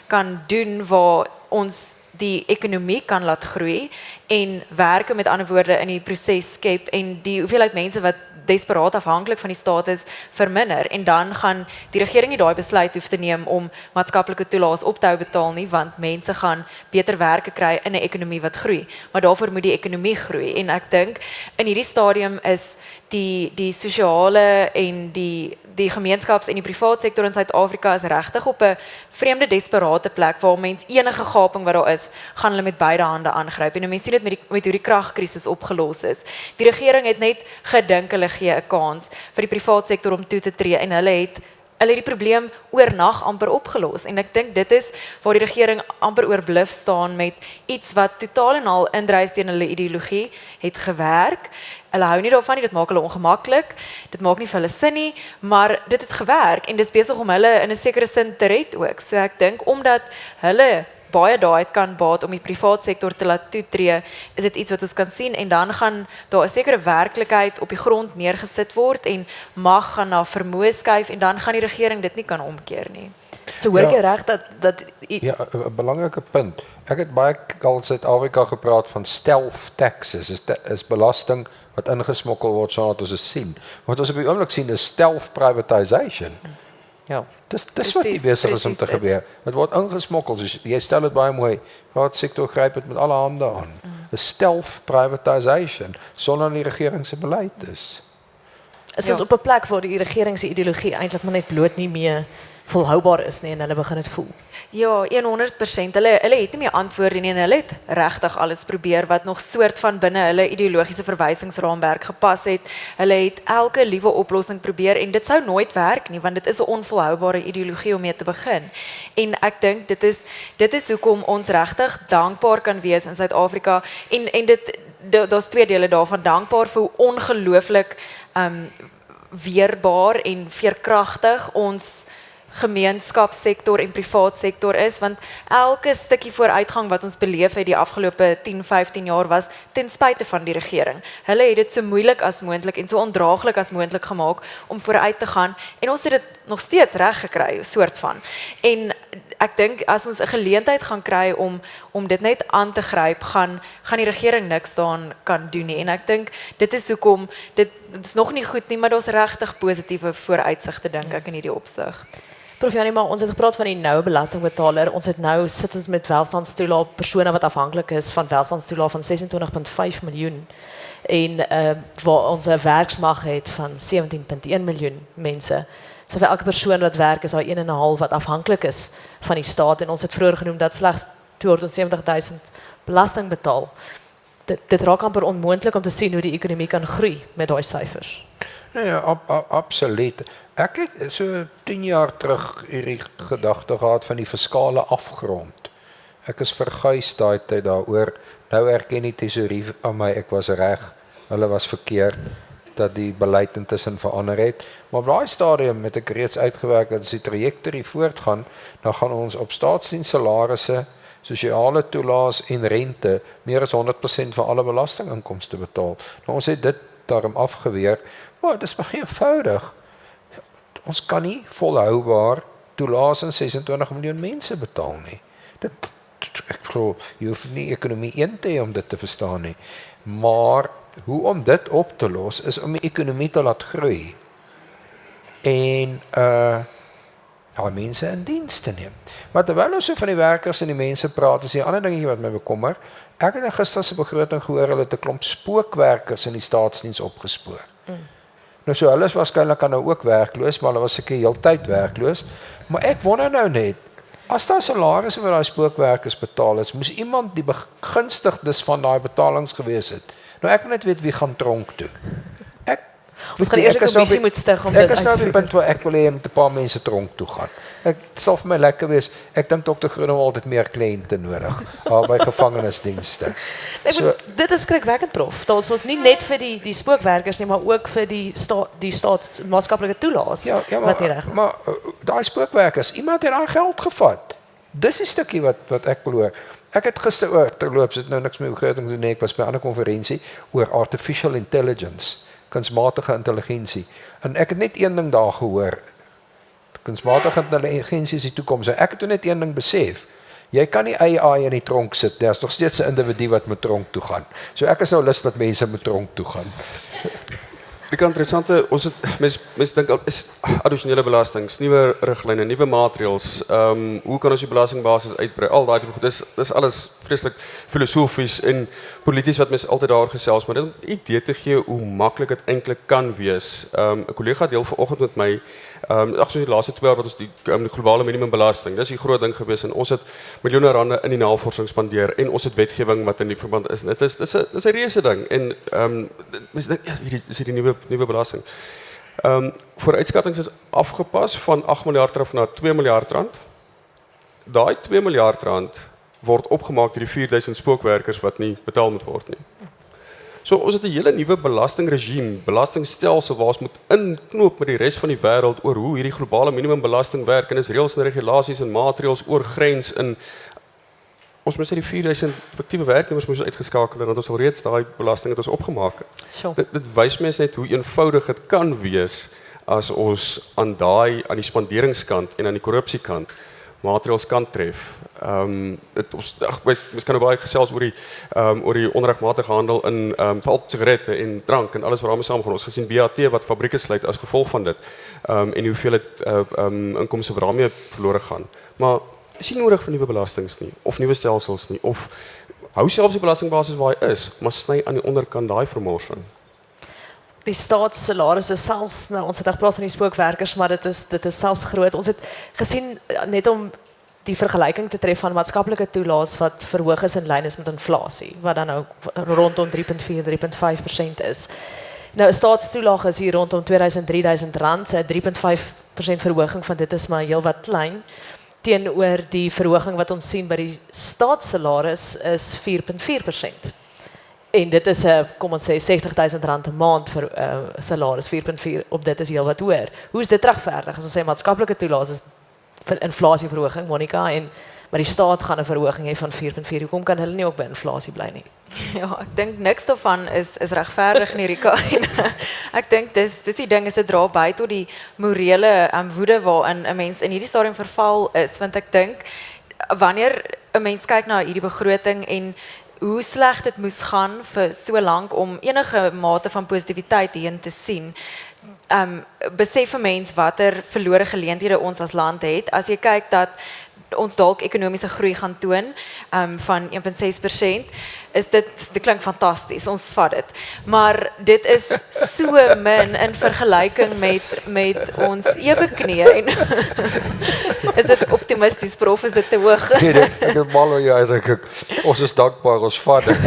kan doen waar ons die ekonomie kan laat groei en werke met ander woorde in die proses skep en die hoeveelheid mense wat desperaat afhanklik van die staat is verminder en dan gaan die regering nie daai besluit hoef te neem om maatskaplike toelaas op te hou betaal nie want mense gaan beter werke kry in 'n ekonomie wat groei, maar daarvoor moet die ekonomie groei en ek dink in hierdie stadium is die sosiale en die gemeenskaps en die privaat sektor in Suid-Afrika is regtig op 'n vreemde desperate plek waar mense enige gaping wat daar is, gaan hulle met beide hande aangryp. En mense sien dit met hoe die kragkrisis opgelos is. Die regering het net gedink hulle gee 'n kans vir die privaat sektor om toe te tree en hulle het die probleem oornag amper opgelos en ek dink dit is waar die regering amper oorbluf staan met iets wat totaal en al indrys teen hulle ideologie het gewerk. Hulle hou nie daarvan nie, dit maak hulle ongemaklik, dit maak nie vir hulle sin nie, maar dit het gewerk en dit is besig om hulle in 'n sekere sin te red ook. So ek dink omdat hulle baie daai kan baat om die privaat sektor te laat toetree, is dit iets wat ons kan sien en dan gaan daar 'n sekere werklikheid op die grond neergesit word en mag gaan na vermoë skuif en dan gaan die regering dit nie kan omkeer nie. So hoor jy reg dat Ja, 'n belangrike punt. Ek het baie al in Suid-Afrika gepraat van stealth taxes, is belasting wat ingesmokkel word sonder dat ons dit sien. Wat ons op die oomblik sien is stealth privatization. ja. Dis wat die besig is om te dit. gebeur. Dit word ingesmokkel. Dus jy stel dit baie mooi. Raad sektor gryp dit met alle hande aan. 'n Stealth privatization sonder die regering se beleid is. Is ons op 'n plek waar die regering se ideologie eintlik maar net bloot nie meer volhoubaar is nie en hulle begin dit voel. Ja, 100%. Hulle het nie meer antwoorde nie en hulle het regtig alles probeer wat nog soort van binne hulle ideologiese verwysingsraamwerk gepas het. Hulle het elke liewe oplossing probeer en dit sou nooit werk nie want dit is 'n onvolhoubare ideologie om mee te begin. En ek dink dit is hoekom ons regtig dankbaar kan wees in Suid-Afrika en daar's twee dele daarvan, dankbaar vir hoe ongelooflik weerbaar en veerkragtig ons gemeenskapssektor en privaat sektor is, want elke stukkie vooruitgang wat ons beleef het die afgelope 10-15 jaar was ten spyte van die regering. Hulle het dit so moeilik as moontlik en so ondraaglik as moontlik gemaak om vooruit te gaan en ons het dit nog steeds reg gekry, soort van. En ek dink as ons 'n geleentheid gaan kry om dit net aan te gryp, gaan die regering niks daaraan kan doen nie. En ek dink dit is hoekom dit is nog nie goed nie, maar daar's regtig positiewe vooruitsigte dink ek in hierdie opsig. Prof Janie, maar ons het gepraat van die noue belastingbetaler. Ons het nou sit ons met welstandstoelae persone wat afhanklik is van welstandstoelae van 26.5 miljoen en waar ons 'n werksmag het van 17.1 miljoen mense. So vir elke persoon wat werk is daar 1,5 wat afhanklik is van die staat en ons het vroeër genoem dat slegs 270.000 belasting betaal. Dit raak amper onmoontlik om te sien hoe die ekonomie kan groei met daai syfers. Nee, absoluut. Ek het so 10 jaar terug hierdie gedagte gehad van die fiskale afgrond. Ek is verguis daai tyd daaroor. Nou erken die tesourie aan my ek was reg. Hulle was verkeerd dat die beleid intussen verander het. Maar op daai stadium het ek reeds uitgewerk dat as die trajectorie voortgaan, dan gaan ons op staatsdiens salarisse, sosiale toelaas en rente meer as 100% van alle belastinginkomste betaal. Nou ons het dit daarom afgeweer. Maar dit is baie eenvoudig. Ons kan nie volhoubaar toelaas aan 26 miljoen mense betaal nie. Ek glo jy hoef nie ekonomie een te hê om dit te verstaan nie. Maar hoe om dit op te los is om die ekonomie te laat groei en mense in diens te neem. Maar terwyl ons so van die werkers en die mense praat, is die ander dingetjie wat my bekommer. Ek het in gister se begroting gehoor hulle het 'n klomp spookwerkers in die staatsdiens opgespoor. Nou so hulle is waarskynlik nou ook werkloos, maar hulle was seker heeltyd werkloos. Maar ek wonder nou net, as daar salarisse vir daai spookwerkers betaal is, moes iemand die begunstigdes van daai betalings gewees het. Nou ek wil net weet wie gaan tronk toe. Ons gaan eers 'n kommissie moet stig om dit ek is nou op die punt waar ek wil hê met 'n paar mense tronk toe gaan. Ek sal vir my lekker wees. Ek dink Dr. Groenewald het meer kliënte nodig by gevangenisdienste. So, dit is skrikwekkend, prof. Daar was nie net vir die spookwerkers nie, maar ook vir die staatsmaatskaplike toelaas wat nie reg is. Maar daai spookwerkers, iemand het daai geld gevat. Dis die stukkie wat ek beloor. Ek het gister terloops het nou niks meer begroting doen nie. Ek was by 'n ander konferensie oor artificial intelligence. Kunsmatige intelligensie. En ek het net een ding daar gehoor. Kunsmatige intelligensie is die toekoms. En ek het net een ding besef. Jy kan nie AI in die tronk sit. Daar's nog steeds 'n individu wat met tronk toe gaan. So ek is nou lus dat mense met tronk toe gaan. Die interessante, ons het mense dink is addisionele belastings, nuwe riglyne, nuwe maatreëls. Hoe kan ons die belastingbasis uitbrei? Al daai tipe goed. Dis alles vreeslik filosofies en polities wat mense altyd daar gesels, maar dit om 'n idee te gee hoe maklik dit eintlik kan wees. 'n Kollega deel vanoggend met my soos die laaste 2 jaar wat ons die globale minimumbelasting. Dis die groot ding gewees en ons het miljoene rande in die navorsing spandeer en ons het wetgewing wat in die verband is. Dit is 'n reuse ding en mense dink hierdie is die nuwe belasting. Vooruitskattings is afgepas van 8 miljard rand na 2 miljard rand. Daai 2 miljard rand word opgemaak deur die 4000 spookwerkers wat nie betaal moet word nie. So ons het 'n hele nuwe belastingregime, belastingstelsel waar ons moet inknoop met die res van die wêreld oor hoe hierdie globale minimumbelasting werk en is reëls en regulasies en maatreëls oor grens in ons moet sê die 4000 effektiewe werknemers moes uitgeskakel en dat ons al reeds daai belasting het ons opgemaak. Dit wys mense net hoe eenvoudig dit kan wees as ons aan die spanderingskant en aan die korrupsiekant maatreëls kan tref. Ons kan nou baie gesels oor die onregmatige handel in veral sigarette en drank en alles wat daarmee saamgaan. Ons gesien BAT wat fabrieke sluit as gevolg van dit en hoeveel dit inkomste wat daarmee verlore gaan. Maar is nie nodig vir nuwe belastings nie of nuwe stelsels nie of hou selfs die belastingbasis waar hy is, maar sny aan die onderkant daai vermorsing. die staatssalarisse selfs, nou ons het gepraat van die spookwerkers, maar dit is selfs groot. Ons het gesien, net om die vergelijking te tref van maatskaplike toelaas wat verhoog is in lyn is met inflasie, wat dan nou rondom 3,4, 3,5% is. Nou, 'n staatstoelaag is hier rondom 2000, 3000 rand, so 3,5% verhoging van dit is maar heel wat klein, teenoor die verhoging wat ons sien by die staatssalaris is 4,4%. En dit is 'n, kom ons sê, R60,000 'n maand vir salaris, 4,4 op dit is heel wat hoër. Hoe is dit regverdig? As ons sê maatskaplike toelaas is vir inflasieverhoging, Monica, maar die staat gaan 'n verhoging hê van 4,4. Hoekom kan hulle nie ook by inflasie bly nie? Ja, ek dink niks daarvan is regverdig nie, Rika. En ek dink dis die ding, is dit dra by tot die morele woede waarin 'n mens in hierdie stadium verval is, want ek dink wanneer 'n mens kyk na hierdie begroting en hoe sleg dit moes gaan vir so lank om enige mate van positiwiteit hierin te sien, besef 'n mens watter verlore geleenthede ons as land het. As jy kyk dat ons dalk ekonomiese groei gaan toon van 1,6%, is dit klink fantasties, ons vat dit. Maar dit is so min in vergelyking met ons eweknie. En is dit optimisties, prof, is dit te hoog? Nee, ek het mal oor jou uitdrukking. Ons is dankbaar, ons vat dit.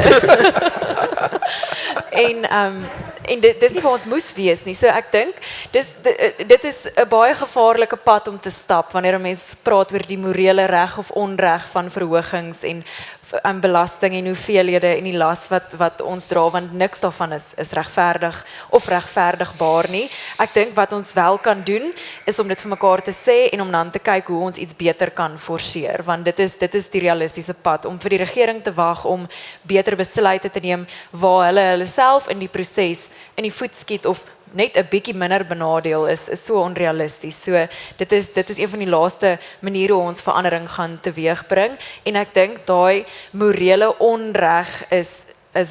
En dit is nie waar ons moes wees nie. So ek dink dit is 'n baie gevaarlike pad om te stap wanneer 'n mens praat oor die morele reg of onreg van verhogings en belasting en hoeveelhede en die las wat ons dra, want niks daarvan is regverdig of regverdigbaar nie. Ek dink wat ons wel kan doen is om dit vir mekaar te sê en om dan te kyk hoe ons iets beter kan forceer, want dit is die realistiese pad om vir die regering te wag om beter besluite te neem waar hulle self in die proses in die voet skiet of net 'n bietjie minder benadeel is so onrealisties. So dit is een van die laaste maniere hoe ons verandering gaan teweegbring, en ek dink daai morele onreg is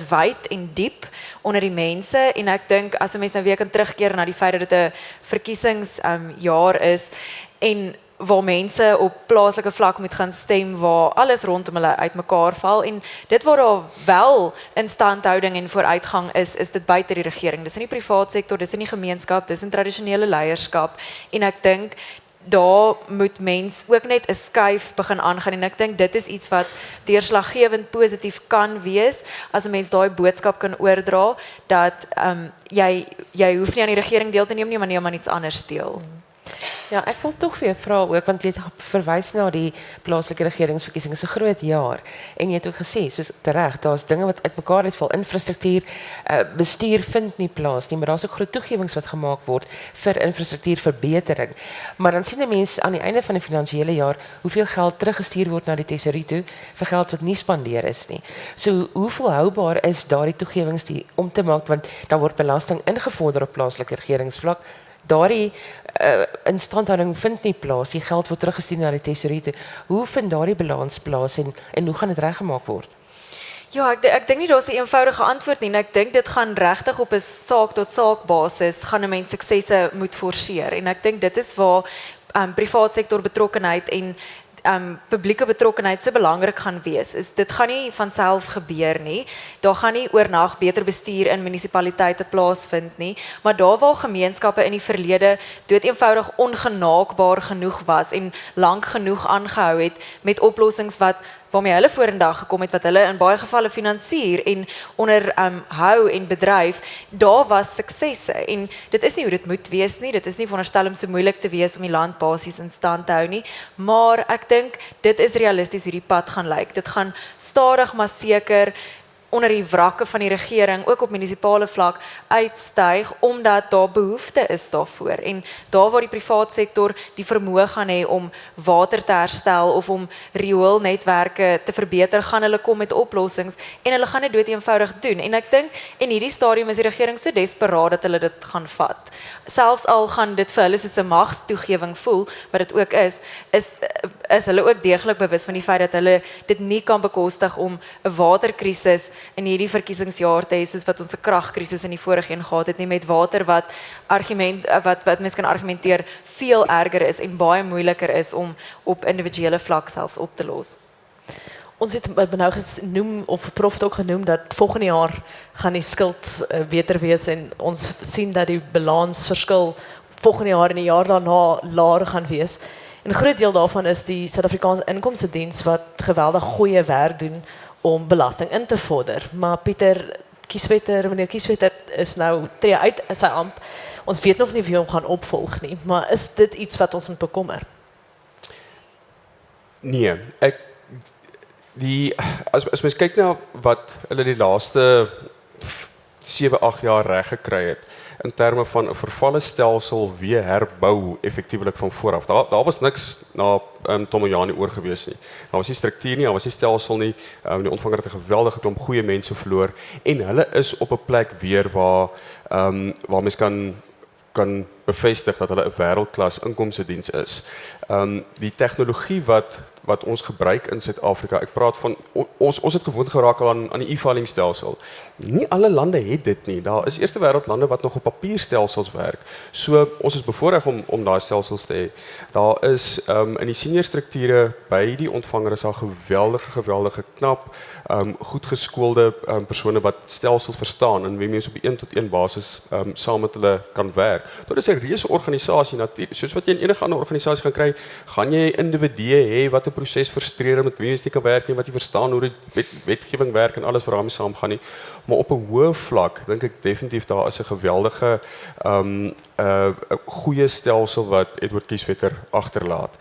wyd en diep onder die mense, en ek dink as 'n mens nou weer kan terugkeer na die feit dat dit 'n verkiesingsjaar is en waar mense op plaaslike vlak moet gaan stem, waar alles rondom hulle uitmekaar val, en dit waar daar wel instandhouding en vooruitgang is dit buite die regering. Dis in die privaat sektor, dis in die gemeenskap, dis in tradisionele leierskap, en ek dink daar moet mens ook net 'n skuif begin aangaan, en ek dink dit is iets wat deurslaggewend positief kan wees, as 'n mens daai boodskap kan oordra, dat jy hoef nie aan die regering deel te neem nie, maar neem aan iets anders deel. Ja, ek wil tog vir jou vra ook, want jy het verwys na die plaaslike regeringsverkiesing, is 'n groot jaar, en jy het ook gesê, soos tereg, daar's dinge wat uitmekaar uitval, infrastruktuur, bestuur vind nie plaas nie, maar daar's ook groot toegewings wat gemaak word vir infrastruktuurverbetering. Maar dan sien 'n mens aan die einde van die finansiële jaar hoeveel geld teruggestuur word na die tesourier toe vir geld wat nie spandeer is nie. So hoe volhoubaar is daardie toegewings om te maak, want dan word belasting ingevorder op plaaslike regeringsvlak. Daardie instandhouding vind nie plaas, die geld word teruggestuur na die tesourier toe. Hoe vind daardie balans plaas en hoe gaan dit reggemaak word? Ja, ek dink nie daar's 'n eenvoudige antwoord nie, en ek dink dit gaan regtig op 'n saak tot saak basis gaan 'n mens suksesse moet forceer, en ek dink dit is waar privaat sektor betrokkenheid en publieke betrokkenheid so belangrik gaan wees. Dit gaan nie van self gebeur nie. Daar gaan nie oornag beter bestuur in munisipaliteite plaasvind nie, maar daar waar gemeenskappe in die verlede doeteenvoudig ongenaakbaar genoeg was en lank genoeg aangehou het met oplossings waarmee hulle vorendag gekom het, wat hulle in baie gevalle finansier en onderhou en bedryf, daar was suksesse, en dit is nie hoe dit moet wees nie, dit is nie veronderstel om so moeilik te wees om die land basies in stand te hou nie, maar ek dink dit is realisties hoe die pad gaan lyk. Dit gaan stadig maar seker onder die wrakke van die regering, ook op munisipale vlak, uitstyg, omdat daar behoefte is daarvoor. En daar waar die privaat sektor die vermoë gaan hê om water te herstel of om rioolnetwerke te verbeter, gaan hulle kom met oplossings, en hulle gaan dit doeteenvoudig doen. En ek dink, in hierdie stadium is die regering so desperaat dat hulle dit gaan vat. Selfs al gaan dit vir hulle soos 'n magstoegewing voel, wat dit ook is hulle ook deeglik bewus van die feit dat hulle dit nie kan bekostig om 'n waterkrisis in hierdie verkiesingsjaar te hê, soos wat ons 'n kragkrisis in die vorige een gehad het, nie, met water wat mens kan argumenteer veel erger is en baie moeiliker is om op individuele vlak selfs op te los. ons het nou genoem, of Prof het ook genoem, dat volgende jaar gaan die skuld beter wees en ons sien dat die balansverskil volgende jaar en die jaar daarna laer gaan wees. En 'n groot deel daarvan is die Suid-Afrikaanse Inkomstediens wat geweldig goeie werk doen om belasting in te vorder. Maar meneer Kieswetter is nou tree uit sy amp. Ons weet nog nie wie hom gaan opvolg nie, maar is dit iets wat ons moet bekommer? Nee, as mens kyk na wat hulle die laaste 7-8 jaar reg gekry het in terme van 'n vervalle stelsel weer herbou effektiewelik van voor af. Daar was niks na Tomojani oor gewees nie. Daar was nie struktuur nie, daar was nie stelsel nie. Die ontvanger het 'n geweldige klomp goeie mense verloor en hulle is op 'n plek weer waar mens kan bevestig dat hulle 'n wêreldklas inkomstediens is. Die tegnologie wat ons gebruik in Suid-Afrika, ek praat van ons het gewoond geraak aan die e-filing stelsel. Nie alle lande het dit nie. Daar is eerste wêreld lande wat nog op papierstelsels werk. So ons is bevoorreg om daai stelsels te hê. Daar is in die senior strukture by die ontvanger is daar geweldige knap, goed geskoolde persone wat stelsels verstaan en wie mens op 1-tot-1 basis saam met hulle kan werk. Dit is 'n reuse organisasie natuurlik. Soos wat jy in enige ander organisasie gaan kry, gaan jy individue hê wat 'n proses frustreer met wie jy nie kan werk nie, wat jy verstaan hoe die wetgewing werk en alles wat daarmee saamgaan nie. Maar op 'n hoë vlak dink ek definitief daar is 'n geweldige 'n goeie stelsel wat Edward Kieswetter agterlaat.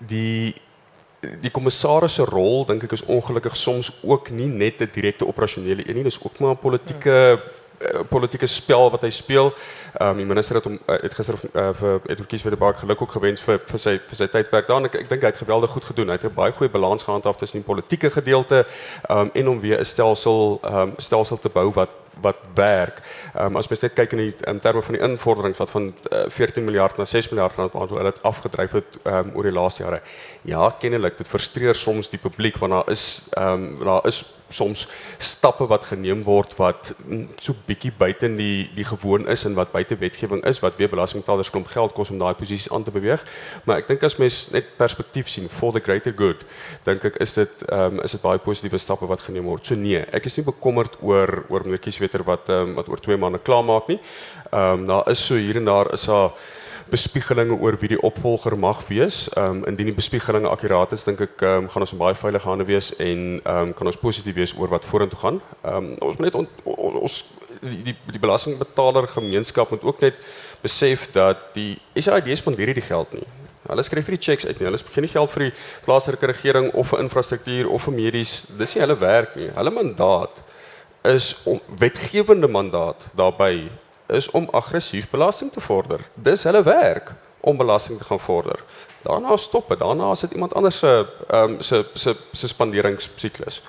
Die kommissaris se rol dink ek is ongelukkig soms ook nie net 'n direkte operasionele een nie, dis ook maar 'n politieke spel wat hy speel. Die minister het gister vir Edward Kieswetter baie geluk ook gewens vir sy tydperk daar. Ek dink hy het geweldig goed gedoen. Hy het 'n baie goeie balans gehandhaaf tussen die politieke gedeelte en om weer 'n stelsel te bou wat werk. As mens net kyk in terme van die invorderings wat van 14 miljard na 6 miljard rand wat hulle het afgedryf het oor die laaste jare. Ja, kennelik, dit frustreer soms die publiek want daar is soms stappe wat geneem word wat so bietjie buite die gewoon is en wat buite wetgewing is wat weer belastingbetalers klomp geld kos om daai posisies aan te beweeg. Maar ek dink as mens net perspektief sien for the greater good, dink ek is dit baie positiewe stappe wat geneem word. So nee, ek is nie bekommerd oor meneer Kieswetter wat oor 2 maande klaarmaak nie. Daar is so hier en daar is daar bespiegelinge oor wie die opvolger mag wees. Indien die bespiegelinge akkuraat is, dink ek gaan ons in baie veilige hande wees en kan ons positief wees oor wat vorentoe gaan. Ons moet net die belastingbetaler gemeenskap moet ook net besef dat die SAID spandeer nie die geld nie. Hulle skryf nie die checks uit nie. Hulle gee nie geld vir die plaaslike regering of vir infrastruktuur of vir medies. Dis nie hulle werk nie. Hulle mandaat is om wetgewende mandaat daarbey is om aggressief belasting te vorder. Dis hulle werk om belasting te gaan vorder. Daarna stop dit. Daarna is dit iemand anders se spanderingssiklus.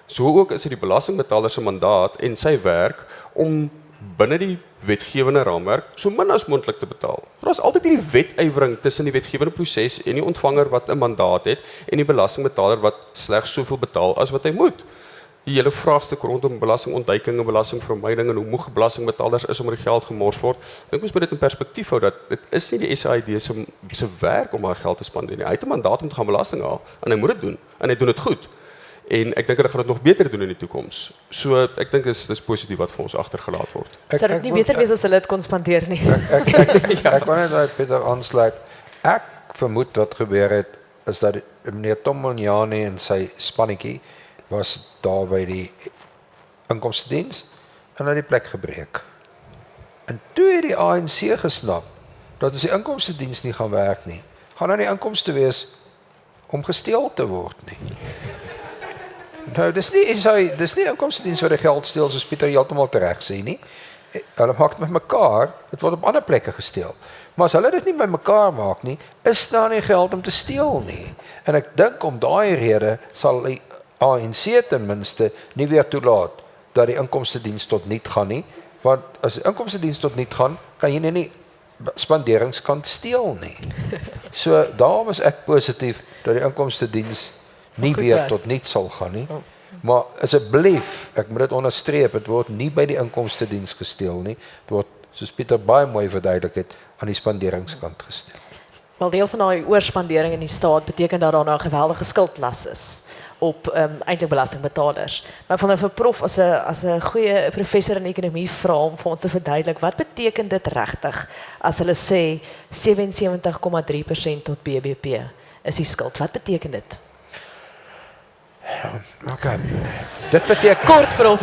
So ook is dit die belastingbetaler se mandaat en sy werk om binne die wetgewende raamwerk so min as moontlik te betaal. Daar is altyd hierdie wetywering tussen die wetgewende proses en die ontvanger wat 'n mandaat het en die belastingbetaler wat slegs soveel betaal as wat hy moet. Die hele vraagstuk rondom belastingontduiking en belastingvermyding en hoe moeg belastingbetalers is om die geld gemors word. Dink ons moet dit in perspektief hou dat dit is nie die SAID se werk om haar geld te spandeer nie. Hy het 'n mandaat om te gaan belasting haal en hy moet dit doen en hy doen dit goed. En ek dink hulle gaan dit nog beter doen in die toekoms. So ek dink dis positief wat vir ons agtergelaat word. Sou dit nie beter wees as hulle dit kon spandeer nie? Ek wou net by Pieter aansluit. Ek vermoed wat gebeur het is dat meneer Tomojani en sy spannetjie was daar by die inkomstediens en het die plek gebreek. En toe het die ANC gesnap dat as die inkomstediens nie gaan werk nie, gaan daar nie inkomste wees om gesteel te word nie. Nou, dis nie inkomstediens wat die geld steel soos Pieter heeltemal reg sê nie. Hulle maak met mekaar, dit word op ander plekke gesteel. Maar as hulle dit nie by mekaar maak nie, is daar nie geld om te steel nie. En ek dink om daai rede sal die ANC ten minste nie weer toelaat dat die inkomstediens tot niet gaan nie, want as die inkomstediens tot niet gaan, kan jy nie spanderingskant steel nie. So daarom is ek positief dat die inkomstediens nie weer tot niet sal gaan nie. Maar asseblief, ek moet dit onderstreep, het word nie by die inkomstediens gesteel nie. Het word, soos Pieter baie mooi verduidelik het, aan die spanderingskant gesteel. Wel deel van daai oorspandering in die staat beteken dat daar nou 'n geweldige skuldlas is op eintlik belastingbetalers. Maar ek wil nou vir prof as 'n goeie professor in ekonomie vra om vir ons te verduidelik wat beteken dit regtig as hulle sê 77,3% tot BBP is die skuld. Wat beteken dit? Okay. Dit beteken Kort prof.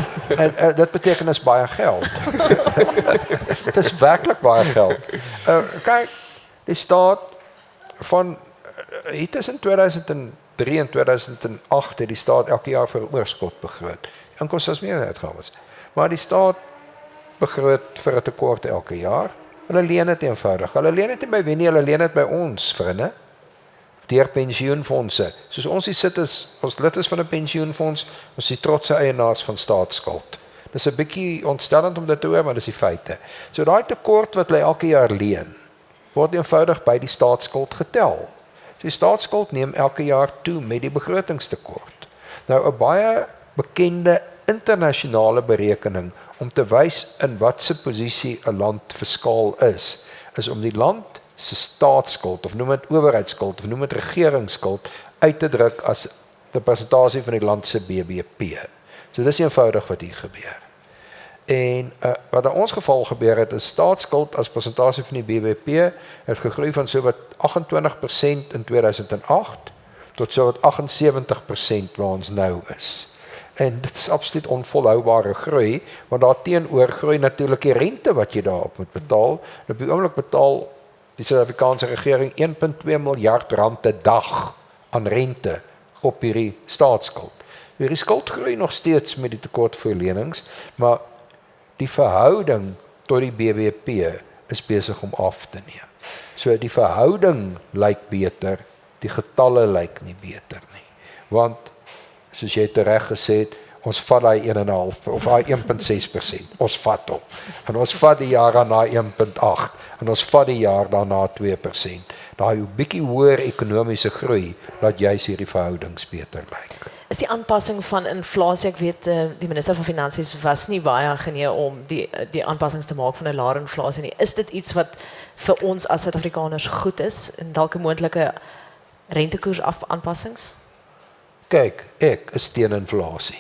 dit beteken is baie geld. Dit is werklik baie geld. Kyk, die staat van hier tussen 2003 en 2008 het die staat elke jaar vir oorskot begroot. Inkomste is meer uitgawes. Maar die staat begroot vir 'n tekort elke jaar. Hulle leen dit eenvoudig. Hulle leen dit nie by wie nie, hulle leen dit by ons, vriende. Deur pensioenfondse. Soos ons hier sit is, ons lid is van 'n pensioenfonds, ons is die trotse eienaars van staatsskuld. Dis 'n bietjie ontstellend om dit te hoor, maar dis die feite. So daai tekort wat hulle elke jaar leen, word eenvoudig by die staatsskuld getel. So die staatsskuld neem elke jaar toe met die begrotingstekort. Nou 'n baie bekende internasionale berekening om te wys in watse posisie 'n land fiskaal is om die land se staatsskuld of noem dit owerheidsskuld of noem dit regeringsskuld uit te druk as 'n persentasie van die land se BBP. So dis eenvoudig wat hier gebeur. En wat in ons geval gebeur het, is staatsskuld as persentasie van die BBP het gegroei van so wat 28% in 2008 tot so wat 78% waar ons nou is. En dit is absoluut onvolhoubare groei, want daarteenoor groei natuurlik die rente wat jy daarop moet betaal. En op die oomblik betaal die Suid-Afrikaanse regering 1,2 miljard rand 'n dag aan rente op hierdie staatsskuld. Hierdie skuld groei nog steeds met die tekortvoorlenings, maar die verhouding tot die BBP is besig om af te neem. So die verhouding lyk beter, die getalle lyk nie beter nie. Want soos jy reg gesê het, ons vat daai 1,5 of daai 1,6%. Ons vat hom. En ons vat die jaar daarna 1,8 en ons vat die jaar daarna 2%. Daai bietjie hoër ekonomiese groei laat juis hierdie verhoudings beter lyk. Is die aanpassing van inflasie, ek weet die minister van Finansies was nie baie genee om die aanpassings te maak van 'n laer inflasie nie. Is dit iets wat vir ons as Suid-Afrikaners goed is en dalk 'n moontlike rentekoers aanpassings? Kyk, ek is teen inflasie.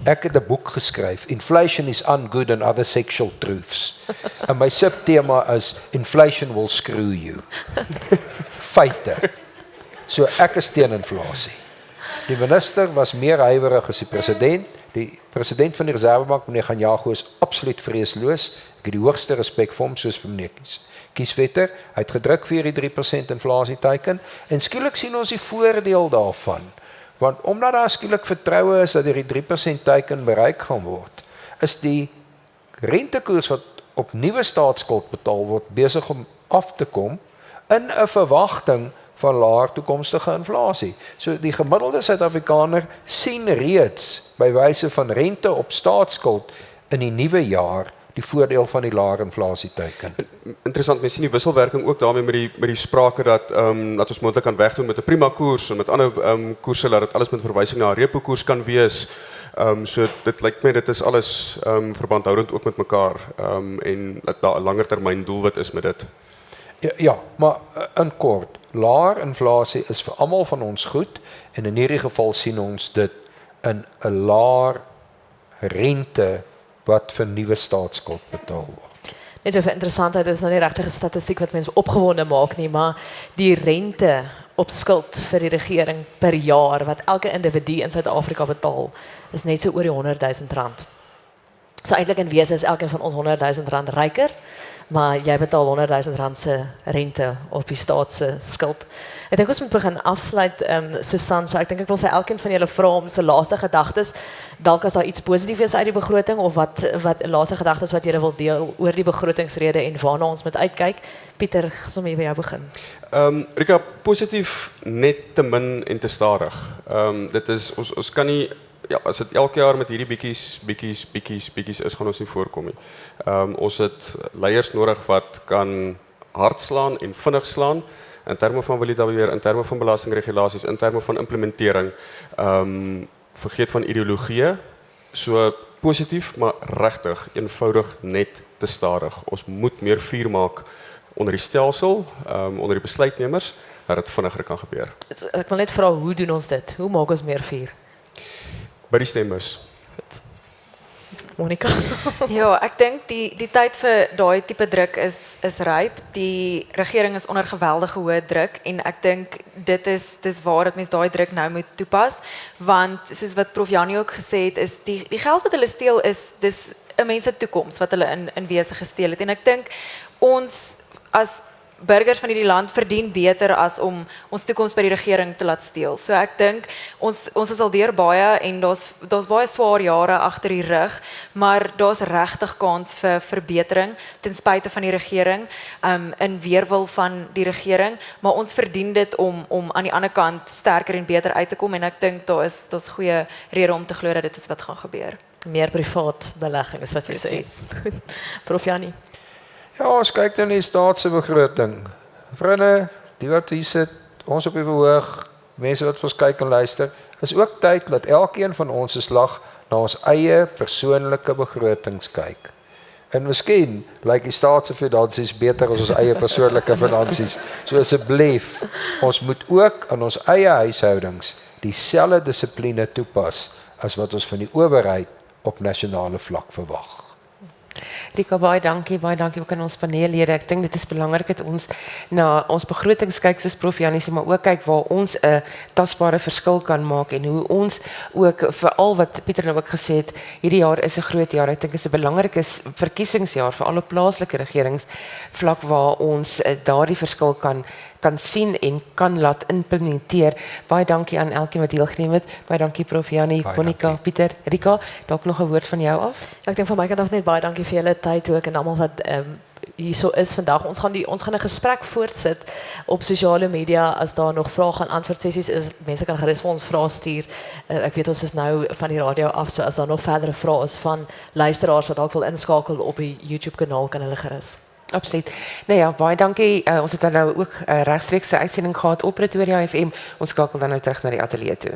Ek het 'n boek geskryf, Inflation is Ungood and Other Sexual Truths. En my subtema is Inflation will screw you. Feite. So ek is teen inflasie. Die minister was meer huiwerig as die president. Die president van die Reservebank, meneer Ganyago, is absoluut vreesloos. Ek het die hoogste respek vir hom soos vir meneer Kieswetter. Hy het gedruk vir die 3% inflasie teiken en skielik sien ons die voordeel daarvan. Want omdat daar skielik vertroue is dat hierdie 3% teiken bereik gaan word, is die rentekoers wat op nuwe staatsskuld betaal word besig om af te kom in 'n verwagting van laer toekomstige inflasie. So die gemiddelde Suid-Afrikaner sien reeds by wyse van rente op staatsskuld in die nuwe jaar die voordeel van die laer inflasie teiken. Interessant, mens sien die wisselwerking ook daarmee met die sprake dat dat ons moontlik kan wegdoen met 'n prima koers en met ander koerse dat dit alles met verwysing na 'n repo koers kan wees. So dit lyk my dit is alles verbandhoudend ook met mekaar en dat daar 'n langer termyn doelwit is met dit. Ja, maar in kort, laer inflasie is vir almal van ons goed en in hierdie geval sien ons dit in 'n laer rente wat vir nuwe staatsskuld betaal word. Net so vir interessantheid, is nou nie regtig 'n statistiek wat mense opgewonde maak nie, maar die rente op skuld vir die regering per jaar wat elke individu in Suid-Afrika betaal, is net so oor die R100,000. So eintlik in wese is elkeen van ons R100,000 ryker, maar jy betaal R100,000 se rente op die staat se skuld. Ek dink ons moet begin afsluit, Susan, so ek dink ek wil vir elkeen van julle vra om se laaste gedagtes, dalk as daar iets positief is uit die begroting of wat laaste gedagtes wat julle wil deel oor die begrotingsrede en waarna ons moet uitkyk. Pieter, sommer hier by jou begin. Rika, positief net te min en te stadig. Dit is ons kan nie ja, as dit elke jaar met hierdie bietjies is, gaan ons nie voorkom nie. Ons het leiers nodig wat kan hard slaan en vinnig slaan in terme van validabeheer, in terme van belastingregulasies, in terme van implementering. Vergeet van ideologieë. So positief, maar regtig eenvoudig net te stadig. Ons moet meer vuur maak onder die stelsel, onder die besluitnemers, dat dit vinniger kan gebeur. Ek wil net vra, hoe doen ons dit? Hoe maak ons meer vuur? By die stembus. Monica? Ja, ek dink die tyd vir daai tipe druk is ryp. Die regering is onder geweldige hoë druk en ek dink dis waar dat mens daai druk nou moet toepas, want soos wat Prof Janie ook gesê het, is die geld wat hulle steel dis 'n mens se toekoms wat hulle in wese gesteel het en ek dink ons as burgers van hierdie land verdien beter as om ons toekoms by die regering te laat steel. So ek dink ons is al deur baie en daar's baie swaar jare agter die rug, maar daar's regtig kans vir verbetering ten spyte van die regering, in weerwil van die regering, maar ons verdien dit om aan die ander kant sterker en beter uit te kom en ek dink daar's goeie rede om te glo dat dit is wat gaan gebeur. Meer privaat belegging is wat jy sê. Presies. Prof Janie? Ja, ons kyk dan die staatse begroting. Vriende, die wat hier sit, ons op die verhoog, mense wat vir ons kyk en luister, is ook tyd dat elkeen van ons 'n slag na ons eie persoonlike begrotings kyk. En miskien lyk die staatse finansies beter as ons eie persoonlike finansies. So asseblief, ons moet ook aan ons eie huishoudings dieselfde dissipline toepas as wat ons van die owerheid op nasionale vlak verwag. Rika, baie dankie ook aan ons paneellede. Ek dink dit is belangrik dat ons na ons begrotings kyk soos Prof Janie sê, maar ook kyk waar ons 'n tasbare verskil kan maak en hoe ons ook veral wat Pieter nou ook gesê het, hierdie jaar is 'n groot jaar. Ek dink dit is 'n belangrike verkiesingsjaar vir alle plaaslike regeringsvlak waar ons daardie verskil kan sien en kan laat implementeer. Baie dankie aan elkeen wat deelgeneem het. Baie dankie Prof Janie, Monica, Pieter, Rika. Dalk nog 'n woord van jou af? Ek dink van my kant af net baie dankie vir julle tyd ook en almal wat hierso is vandag. Ons gaan 'n gesprek voortsit op sosiale media as daar nog vrae en antwoord sessies is. Mense kan gerus vir ons vrae stuur. Ek weet ons is nou van die radio af, so as daar nog verdere vrae is van luisteraars wat dalk wil inskakel op die YouTube kanaal, kan hulle gerus. Absoluut. Nou ja, baie dankie. Ons het nou ook regstreekse uitsending gehad op Pretoria FM. Ons skakel dan nou terug na die ateljee toe.